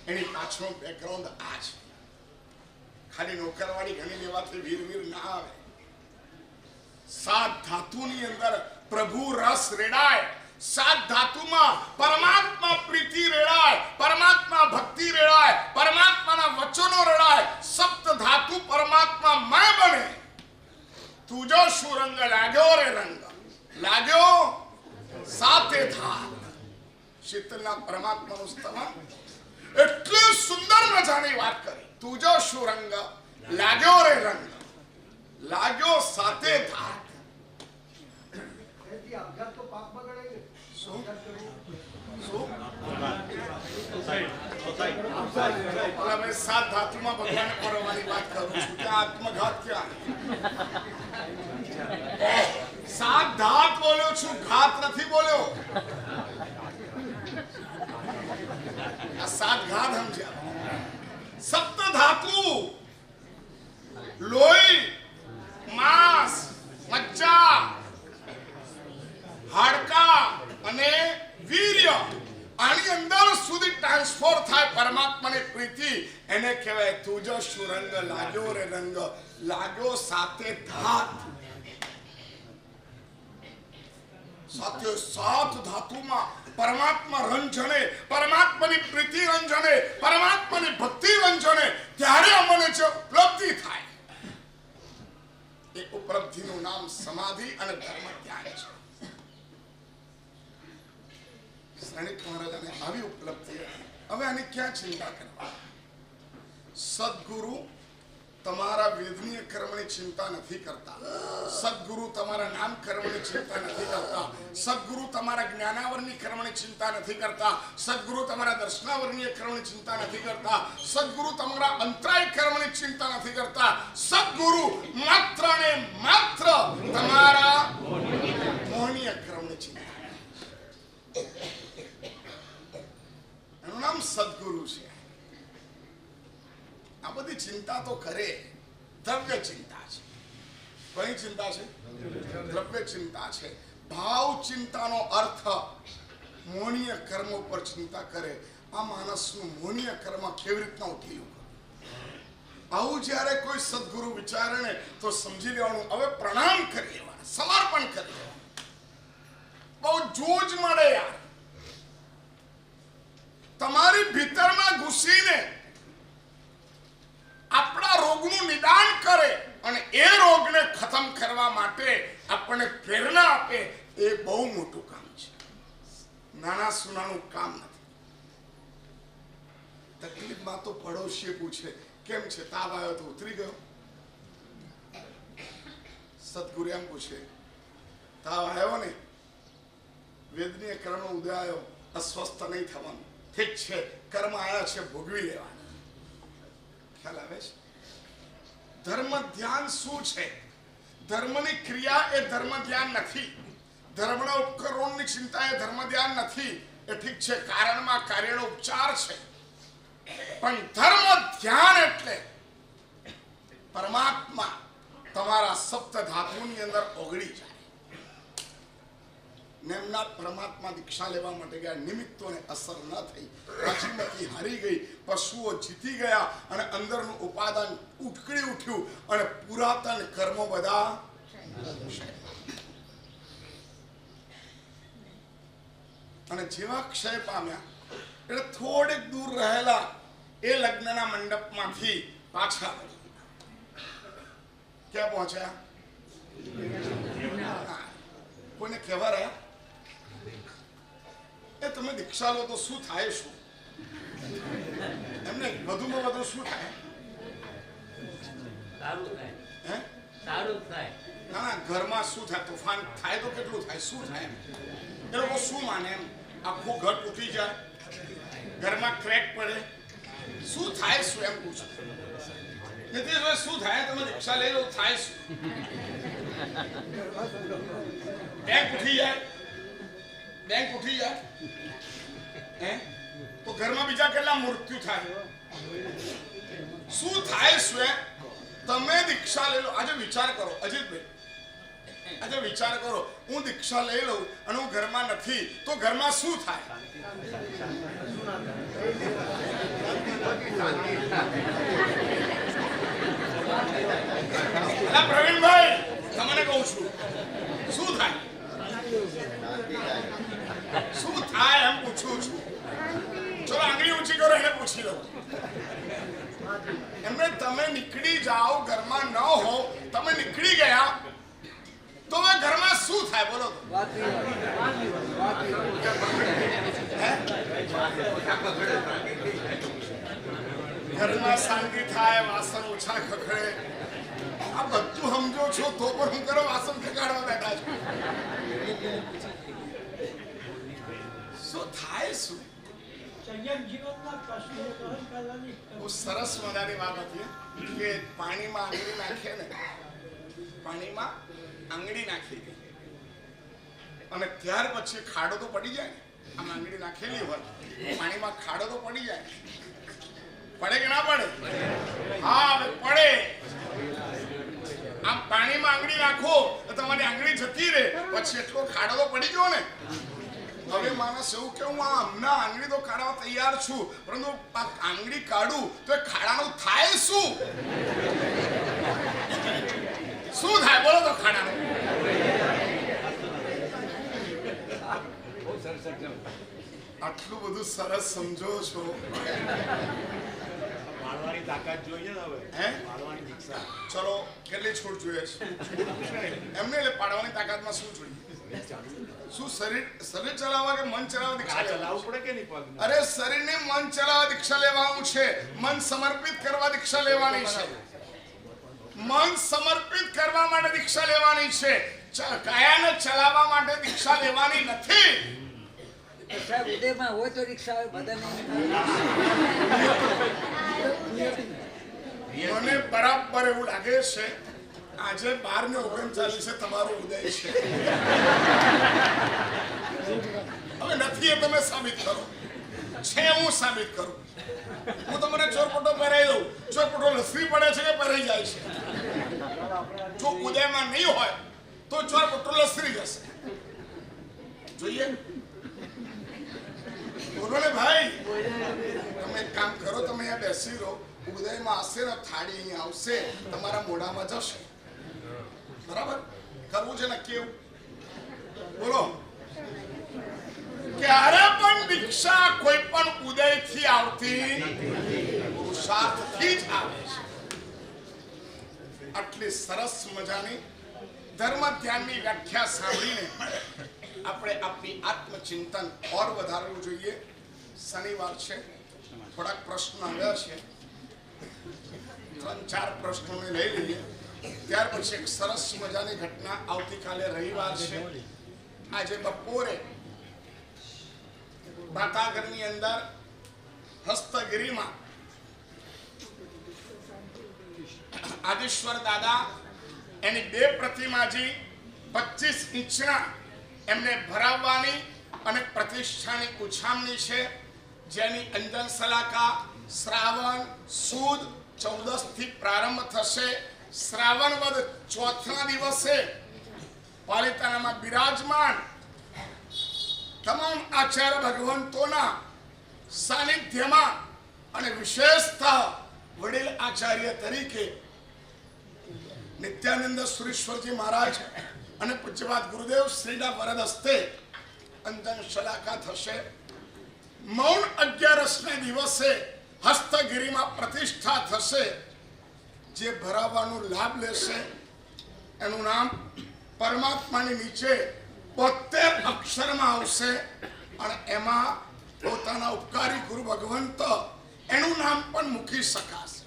એની પાછળનું બેકગ્રાઉન્ડ આ છે. ખાલી નોકરવાળી ગણી લેવાથી વીર વીર ના આવે. 7 ધાતુની અંદર પ્રભુ રસ રેડાય, 7 ધાતુમાં પરમાત્મા પ્રીતિ રેડાય, પરમાત્મા ભક્તિ રેડાય, પરમાત્માના વચનો રેડાય, સપ્ત ધાતુ પરમાત્મા મય બને. તુજો શું રંગ લાગ્યો રે, રંગ લાગ્યો સાતે ધાત. શીતલના પરમાત્માનું સ્તવન એટલી સુંદર મજાની વાત કરી. તુજો શું રંગ લાગ્યો રે, રંગ લાગ્યો સાતે ધાત. मैं 7 धातुમાં ભગવાન પરવાની વાત કરું છું. ત્યાં આત્મઘાત ક્યાં? 7 ધાત બોલ્યો છું, ઘાત નથી બોલ્યો. આ 7 ઘાત સમજ્યા? સપ્ત ધાતુ, લોહી, માંસ, મજ્જા, હાડકા અને વીર્ય, આની અંદર સુધી ટ્રાન્સફર થાય પરમાત્માની પ્રીતિ. એને કહેવાય તુજો શું રંગ લાગ્યો રે, રંગ લાગ્યો સાતે ધાત. સાતે 7 ધાતુમાં પરમાત્મા રંજને, પરમાત્માની પ્રીતિ રંજને, પરમાત્માની ભક્તિ રંજને, ત્યારે અમને જે ઉપલબ્ધિ થાય, એ ઉપલબ્ધિનું નામ સમાધિ અને ધર્મ ધ્યાન છે. શ્રેણીક મહારાજાને આવી ઉપલબ્ધિ હતી. હવે આની ક્યાં ચિંતા કરવા? સદગુરુ તમારા વેદનીય કર્મની ચિંતા નથી કરતા, સદગુરુ તમારા નામ કર્મની ચિંતા નથી કરતા, સદગુરુ તમારા જ્ઞાનાવરની કર્મની ચિંતા નથી કરતા, સદગુરુ તમારા દર્શનાવરણીય કર્મની ચિંતા નથી કરતા, સદગુરુ તમારા અંતરાય કર્મની ચિંતા નથી કરતા. સદગુરુ માત્ર ને માત્ર તમારા મોહનીય કર્મની ચિંતા. એનું નામ સદગુરુ છે. આ બધી ચિંતા તો કરે, દ્રવ્ય ચિંતા છે. કઈ ચિંતા છે? દ્રવ્ય ચિંતા છે. ભાવ ચિંતાનો અર્થ મોહનીય કર્મ ઉપર ચિંતા કરે. આ માણસનું મોહનીય કર્મ કેવી રીતના ઉઠેલું? આવું જ્યારે કોઈ સદગુરુ વિચારે ને તો સમજી લેવાનું, હવે પ્રણામ કરી લેવાના, સમર્પણ કરી લેવાનું. બહુ જોજ મળે યાર. તમારી ભીતરમાં ઘૂસીને આપણા રોગનું નિદાન કરે અને એ રોગને ખતમ કરવા માટે આપણને પ્રેરણા આપે, એ બહુ બહુ મોટું કામ છે, નાના સુનાનું કામ નથી. તકલીફમાં તો પડોશીએ પૂછે કેમ છે, તાવ આવ્યો તો ઉતરી ગયો. સદગુરુ એમ પૂછે તાવ આવ્યો ને, વેદનીય કર્મ ઉદય આવ્યો, અસ્વસ્થ નહીં થવાનું, ઠીક છે, કર્મ આવ્યા છે, ભોગવી લેવાના. ખ્યાલ આવે છે? ધર્મ ધ્યાન શું છે? ધર્મની ક્રિયા એ ધર્મ ધ્યાન નથી. ધર્મના ઉપકરણોની ચિંતા એ ધર્મ ધ્યાન નથી. એ ઠીક છે, કારણમાં કાર્યનો ઉપચાર છે, પણ ધર્મ ધ્યાન એટલે પરમાત્મા તમારા સપ્ત ધાતુની અંદર ઓગળી જાય. નેમના પરમાત્મા દીક્ષા લેવા માટે ગયા, નિમિત્તોને અસર ન થઈ, રાજીમતી હારી ગઈ, પશુઓ જીતી ગયા અને અંદરનું ઉપાદાન ઉટકડી ઉઠ્યું અને પુરાતન કર્મો બધા અને જેવા ક્ષય પામ્યા એટલે થોડેક દૂર રહેલા એ લગ્નના મંડપમાંથી પાછા ક્યાં પહોંચ્યા? કોઈને કહેવા રહ્યા એ તમે દીક્ષા લો તો શું થાય? શું એમને વધુમાં વધુ શું થાય? સારું થાય. હે સારું થાય. ના ના, ઘરમાં શું થાય? તોફાન થાય તો કેટલું થાય? શું થાય? એ લોકો શું માને? એમ આખું ઘર તૂટી જાય, ઘરમાં ક્રેક પડે, શું થાય? શું એમ પૂછો. નીતિશભાઈ શું થાય? તમે દીક્ષા લઈ લો, થાય શું? બેંક ઉઠી જાય, બેંક ઉઠી જાય, હે તો ઘરમાં બીજા કેટલા મૃત્યુ થાય? શું થાય? શું તમે દીક્ષા લઈ લો. આજે વિચાર કરો અજીતભાઈ, આજે વિચાર કરો, હું દીક્ષા લઈ લઉં અને હું ઘરમાં નથી તો ઘરમાં શું થાય? પ્રવીણભાઈ તમને કહું છું, શું થાય? શું થાય એમ પૂછું છું. ચલો આંગળી ઊંચી કરો, એને પૂછી લો. એમને તમે નીકળી જાઓ, ઘરમાં ન હો, તમે નીકળી ગયા તો હવે ઘરમાં શું થાય? બોલો. ઘરમાં શાંતિ થાય, વાસણ ઓછા ખખડે. આ બધું સમજો છો તો પણ હું કરો વાસણ ખગાડવા બેઠા છું. શું થાય? શું બહુ સરસ મજાની વાત હતી કે પાણીમાં આંગળી નાખે ને, પાણીમાં આંગળી નાખી ગઈ અને ત્યાર પછી ખાડો તો પડી જાય ને. આમ આંગળી નાખેલી હોય, પાણીમાં ખાડો તો પડી જાય, પડે કે ના પડે? હા પડે. આમ પાણીમાં આંગળી નાખો તો તમારી આંગળી જતી રહે, પછી એટલો ખાડો તો પડી ગયો ને. હવે માણસ એવું કે હું હમણાં આંગળી તો કાઢવા તૈયાર છું, પરંતુ આંગળી કાઢું તો એ ખાડાનું થાય શું? શું થાય? બોલો તો ખાડાનું. આટલું બધું સરસ સમજો છો. માળવાની તાકાત જોઈએ ને હવે. હે માળવાની દીક્ષા. ચલો કેટલી છૂટ જોઈએ છે એમને? એટલે પાડવાની તાકાતમાં શું જોઈએ? શું શરીર ચલાવવા કે મન ચલાવવા દીક્ષા ચલાવવું પડે કે નહીં પગ? અરે શરીરને મન ચલાવવા દીક્ષા લેવાનું છે, મન સમર્પિત કરવા દીક્ષા લેવાની છે, મન સમર્પિત કરવા માટે દીક્ષા લેવાની છે, કાયાને ચલાવવા માટે દીક્ષા લેવાની નથી. સાહેબ ઉદયમાં હોય તો રિક્ષા હોય બધાને. મને બરાબર એવું લાગે છે આજે 12:39 તમારો ઉદય છે. હવે નથી એ તમે સાબિત કરો, છે હું સાબિત કરું. હું તમને ચોરપટો પહેરાઈ દઉં, ચોરપટો લસરી પડે છે કે પહેરાઈ જાય છે? જો ઉદયમાં નહીં હોય તો ચોરપટો લસરી જશે. જોઈએ બોલો ને ભાઈ. તમે એક કામ કરો, તમે અહીંયા બેસી રહો, ઉદયમાં હશે ને થાળી અહીંયા આવશે, તમારા મોઢામાં જશે. બરાબર કરવું છે ને? કેવું? બોલો. ક્યારે પણ દીક્ષા કોઈ પણ ઉદયથી આવતી, પુરુષાર્થથી જ આવે છે. આટલી સરસ મજાની ધર્મ ધ્યાનની વ્યાખ્યા સાંભળીને આપણે આપણી આત્મચિંતન ઓર વધારવું જોઈએ. શનિવાર છે, થોડાક પ્રશ્નો આવ્યા છે, 3-4 પ્રશ્નોને લઈ લઈએ. ત્યાર પછી એક સરસ મજાની ઘટના. આવતીકાલે રવિવાર છે. આજે બપોરે ભાતાગરની અંદર હસ્તગીરીમાં આદિશ્વર દાદા એની 2 પ્રતિમાજી 25 ઇંચના એમને ભરાવવાની અને પ્રતિષ્ઠાની ઉછામણી છે, જેની અંજન સલાકા શ્રાવણ સુદ 14 થી પ્રારંભ થશે. શ્રાવણ વદ ચોથના દિવસે પાલિતાણામાં બિરાજમાન તમામ આચાર્ય ભગવંતોના સાનિધ્યમાં અને વિશેષતઃ વડીલ આચાર્ય તરીકે નિત્યાનંદ સુરેશ્વરજી મહારાજ અને પૂજ્યપાદ ગુરુદેવ શ્રીના વરદ હસ્તે અંજન શલાકા થશે. મૌન 11ના દિવસે હસ્તગીરીમાં પ્રતિષ્ઠા થશે. જે ભરાવાનો લાભ લેશે એનું નામ પરમાત્માની નીચે 72 અક્ષરમાં આવશે અને એમાં પોતાના ઉપકારી ગુરુ ભગવંત એનું નામ પણ મૂકી શકાશે.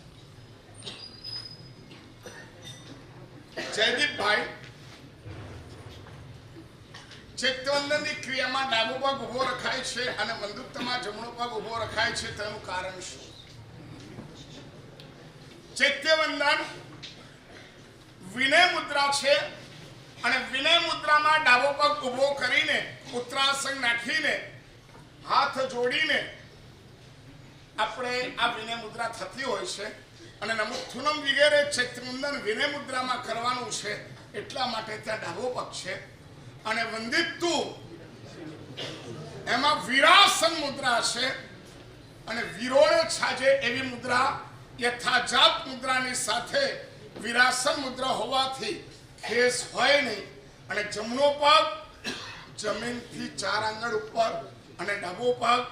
જયદીપભાઈ, ચૈત્યવંદનની ક્રિયામાં ડાબો પગ ઉભો રખાય છે અને બંદુકતામાં જમણો પગ ઉભો રખાય છે. તેનું કારણ શું? ચૈત્યવંદન વિનય મુદ્રા છે અને વિનય મુદ્રામાં ડાબો પગ ઉભો કરીને ઉત્તરાસન નાખીને હાથ જોડીને આપણે આ વિનય મુદ્રા થતી હોય છે અને નમુથુનમ વગેરે ચૈત્યવંદન વિનય મુદ્રામાં કરવાનું છે. એટલા માટે ત્યાં ડાબો પગ છે. અને વંદિતુ એમાં વીરાસન મુદ્રા છે અને વીરોળે છાજે એવી મુદ્રા યથાજાત મુદ્રાની સાથે વીરાસન મુદ્રા હોવાથી ખેસ હોય નહીં. અને જમણો પગ જમીનથી 4 આંગળ ઉપર અને ડાબો પગ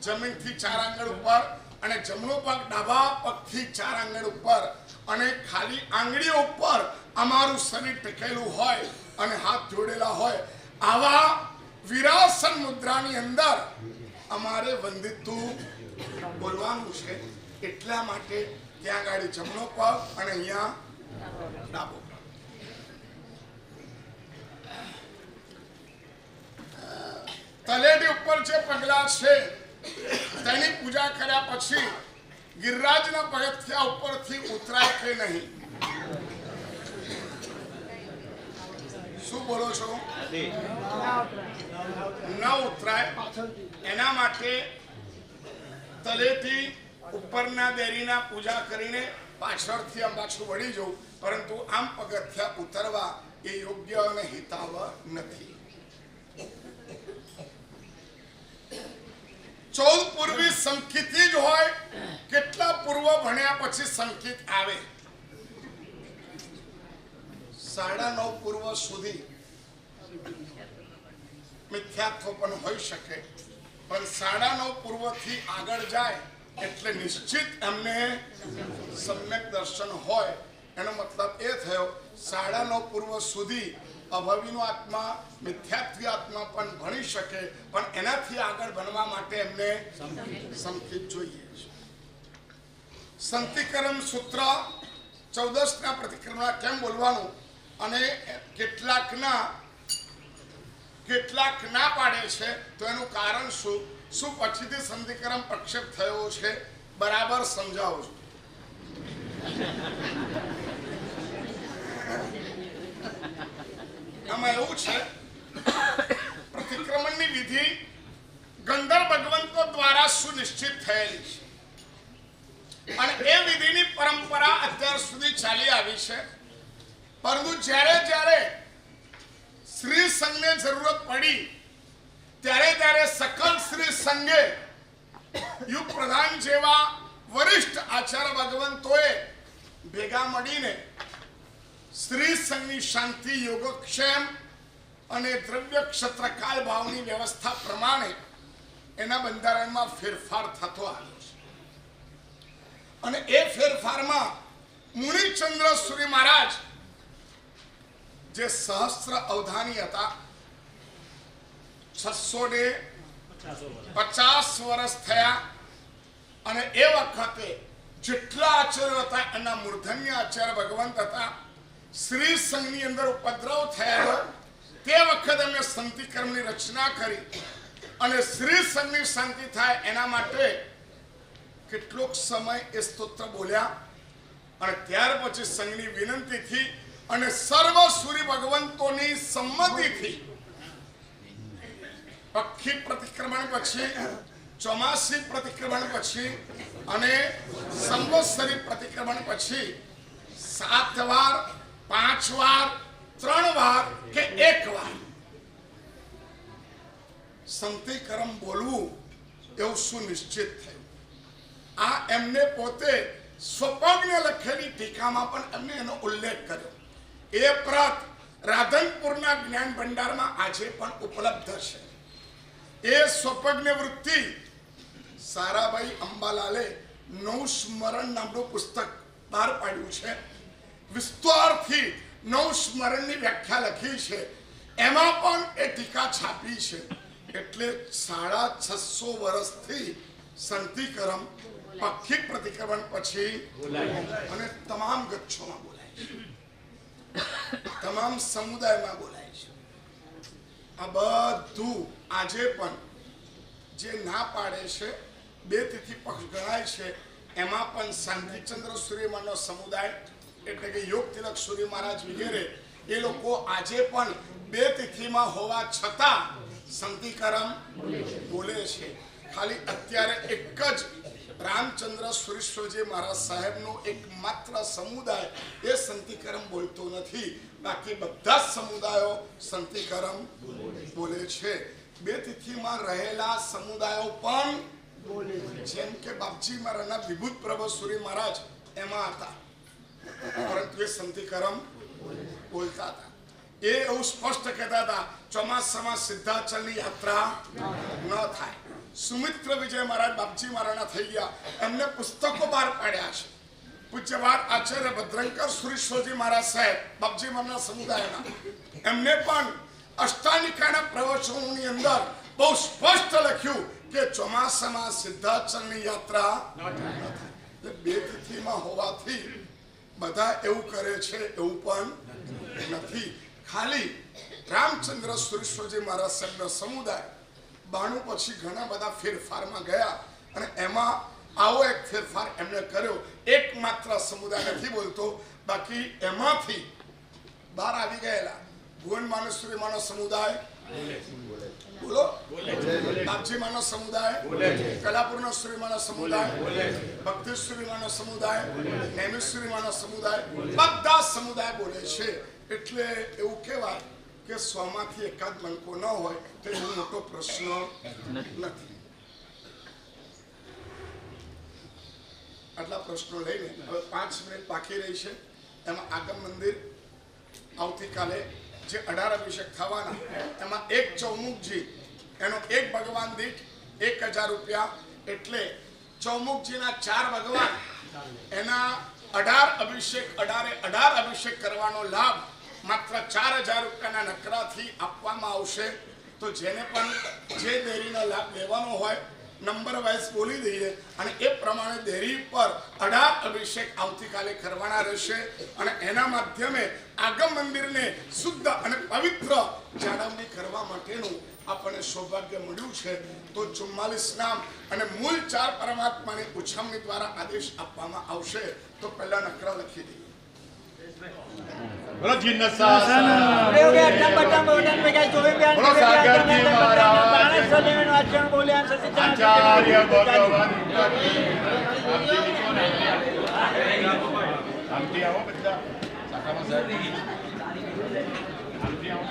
જમીનથી 4 આંગળ ઉપર અને જમણો પગ ડાબા પગથી 4 આંગળ ઉપર અને ખાલી આંગળીઓ ઉપર અમારું શરીર ટેકેલું હોય અને હાથ જોડેલા હોય. આવા વીરાસન મુદ્રાની અંદર અમારે વંદિતુ બોલવાનું છે. એટલા માટે ત્યાં ગાડી જમણો પગ અને અહીંયા ડાબો પગ. તલેટી ઉપર જે પગલા છે તેની પૂજા કર્યા પછી ગિરિરાજના પગથિયા ઉપરથી ઉતરાય કે નહીં? શું બોલો છો? ન ઉતરાય. એના માટે તલેટી ઉપરના દેરીના પૂજા કરીને પાછળથી આમ પાછું વળી જવું, પરંતુ આમ પગથિયા ઉતરવા એ યોગ્ય અને હિતાવહ નથી. 14 પૂર્વી સંકિતી જ હોય. કેટલા પૂર્વ ભણ્યા પછી સંકિત આવે? 9.5 પૂર્વ સુધી મિથ્યાત્વ પણ હોઈ શકે, પણ 9.5 પૂર્વથી આગળ જાય એટલે નિશ્ચિત એમને સમ્યક દર્શન હોય. એનો મતલબ એ થયો 9.5 પૂર્વ સુધી અભવિનો આત્મા મિથ્યાત્વી આત્મા પણ ભણી શકે, પણ એનાથી આગળ ભણવા માટે એમને સંકિત જોઈએ છે. સંતિકરમ સૂત્ર 14ના પ્રતિક્રમણ કેમ બોલવાનું અને કેટલાક ના પાડે છે તો એનું કારણ શું? શું પછીથી સંધિકરમ પ્રક્ષેપ થયો છે? બરાબર સમજાવો છો. આમાં એવું છે, પ્રતિક્રમણની વિધિ ગંધર્વ ભગવંતો દ્વારા સુનિશ્ચિત થયેલી છે અને એ વિધિની પરંપરા અત્યાર સુધી ચાલી આવી છે. પરંતુ જ્યારે શ્રી સંઘને જરૂરત પડી ત્યારે સકલ શ્રી સંઘે યુગ પ્રધાન જેવા વરિષ્ઠ આચાર્ય ભગવંતોએ ભેગા મળીને શ્રી સંઘની શાંતિ યોગક્ષેમ અને દ્રવ્ય ક્ષત્ર કાળ ભાવની વ્યવસ્થા પ્રમાણે એના બંધારણમાં ફેરફાર થતો આવ્યો છે. અને એ ફેરફારમાં મુનિચંદ્ર સૂર્ય મહારાજ જે સહસ્ત્ર અવધાની હતા 650 વર્ષ થયા અને એ વખતે જેટલા આચાર્યો હતા એના મૂર્ધન્ય આચાર્ય ભગવંત હતા. શ્રી સંઘની અંદર ઉપદ્રવ થયેલો તે વખતે એમને સંતિકર્મની રચના કરી અને શ્રી સંઘની શાંતિ થાય એના માટે કેટલોક સમય એ સ્તોત્ર બોલ્યા અને ત્યાર પછી સંઘની વિનંતીથી અને સર્વ સૂર્ય ભગવંતોની સંમતિથી પક્ષી પ્રતિક્રમણ પછી, ચોમાસી પ્રતિક્રમણ પછી અને સંવત્સરી પ્રતિક્રમણ પછી 7 વાર, 5 વાર, 3 વાર કે 1 વાર સંતિકરમ બોલવું એવું સુનિશ્ચિત થયું. આ એમને પોતે સ્વપગ્ન લખેલી ટીકામાં પણ એમને એનો ઉલ્લેખ કર્યો. એ પ્રત રાધનપુરના જ્ઞાન ભંડારમાં આજે પણ ઉપલબ્ધ છે. એ સ્વપગ્ન વૃત્તિ સારાભાઈ અંબાલાલે નવ સ્મરણ નામનું પુસ્તક બહાર પાડ્યું છે. વિસ્તારથી નવ સ્મરણની વ્યાખ્યા લખી છે. એમાં પણ એ ટીકા છાપી છે. એટલે 650 વર્ષથી સંતિકરમ પક્ષી પ્રતિક્રમણ પછી અને તમામ ગચ્છોમાં બોલાય છે, તમામ સમુદાયમાં બોલાય છે. આ બધું આજે પણ જે ના પાડે છે 2 તિથિ પક્ષ ગણાય છે એમાં પણ શાંતિચંદ્ર સૂર્યમાનો સમુદાય એટલે કે યોગ તિલક સૂર્ય મહારાજ વગેરે એ લોકો આજે પણ 2 તિથિમાં હોવા છતાં સંતિકરમ બોલે છે. ખાલી અત્યારે એક જ રામચંદ્ર સુરેશ્વરજી મહારાજ સાહેબનો એકમાત્ર સમુદાય એ સંતિકરમ બોલતો નથી. બાકી બધા જ સમુદાયો સંતિકરમ બોલે છે. 2 તિથિમાં રહેલા સમુદાયો પણ બોલે છે. જેમ કે બાપજી મહારાજના વિભૂત પ્રભુ સૂર્ય મહારાજ એમાં હતા, પરંતુ એ સંતિકરમ બોલતા હતા. એ એવું સ્પષ્ટ કહેતા હતા ચોમાસામાં સિદ્ધાચલની યાત્રા ન થાય. સુમિત્ર વિજય મહારાજ બાપજી મહારાજના થઈ ગયા, એમને પુસ્તકો બહાર પાડ્યા છે. પૂજ્યપાદ આચાર્ય ભદ્રંકર સુરેશ્વરજી મહારાજ સાહેબ બાપજી મહારાજના સમુદાયના એમને પણ અષ્ટાનિકાના પ્રવચનોની અંદર બહુ સ્પષ્ટ લખ્યું કે ચોમાસામાં સિદ્ધાચલની યાત્રા ન થાય. એટલે 2 તિથિમાં હોવાથી બધા એવું કરે છે એવું પણ નથી. ખાલી રામચંદ્ર સુરેશ્વરજી મહારાજ સાહેબનો સમુદાય 92 પછી ઘણા બધા ફેરફારમાં ગયા અને એમાં આવો એક ફેરફાર એમને કર્યો. એકમાત્ર સમુદાય નથી બોલતો, બાકી એમાંથી બહાર આવી ગયેલા ભુવન માનસુરી માનો સમુદાય બોલો, બાપજી માનો સમુદાય, કલાપુરનો સૂર્યમાનો સમુદાય, ભક્તિશ્વરી માનો સમુદાય, નૈમિશ્વરી માનો સમુદાય, બધા સમુદાય બોલે છે. એટલે એવું કહેવાય કે 100 માંથી એકાદ મણકો ન હોય તો એવો મોટો પ્રશ્ન નથી. આટલા પ્રશ્નો લઈને હવે 5 મિનિટ બાકી રહી છે. એમાં આગમ મંદિર આવતીકાલે જે 18 અભિષેક થવાના એમાં એક ચૌમુખજી એનો એક ભગવાન દીઠ 1000 રૂપિયા, એટલે ચૌમુખજીના 4 ભગવાન એના 18 અભિષેક કરવાનો લાભ માત્ર 4000 રૂપિયાના નકરાથી આપવામાં આવશે. તો જેને પણ જે દેરીનો લાભ લેવાનો હોય નંબર વાઇઝ બોલી દઈએ અને એ પ્રમાણે દેરી પર 18 અભિષેક આવતીકાલે કરવાના રહેશે અને એના માધ્યમે આગમ મંદિરને શુદ્ધ અને પવિત્ર જાળવણી કરવા માટેનું આપણને સૌભાગ્ય મળ્યું છે. તો 44 નામ અને મૂળ 4 પરમાત્માની ઉછમણી દ્વારા આદેશ આપવામાં આવશે. તો પહેલા નકરા લખી દઈએ. બોલો જીન સાસન આચાર્ય ભગવાન આમથી આવો બધા શાખામાં સાહેબ આમથી આવો.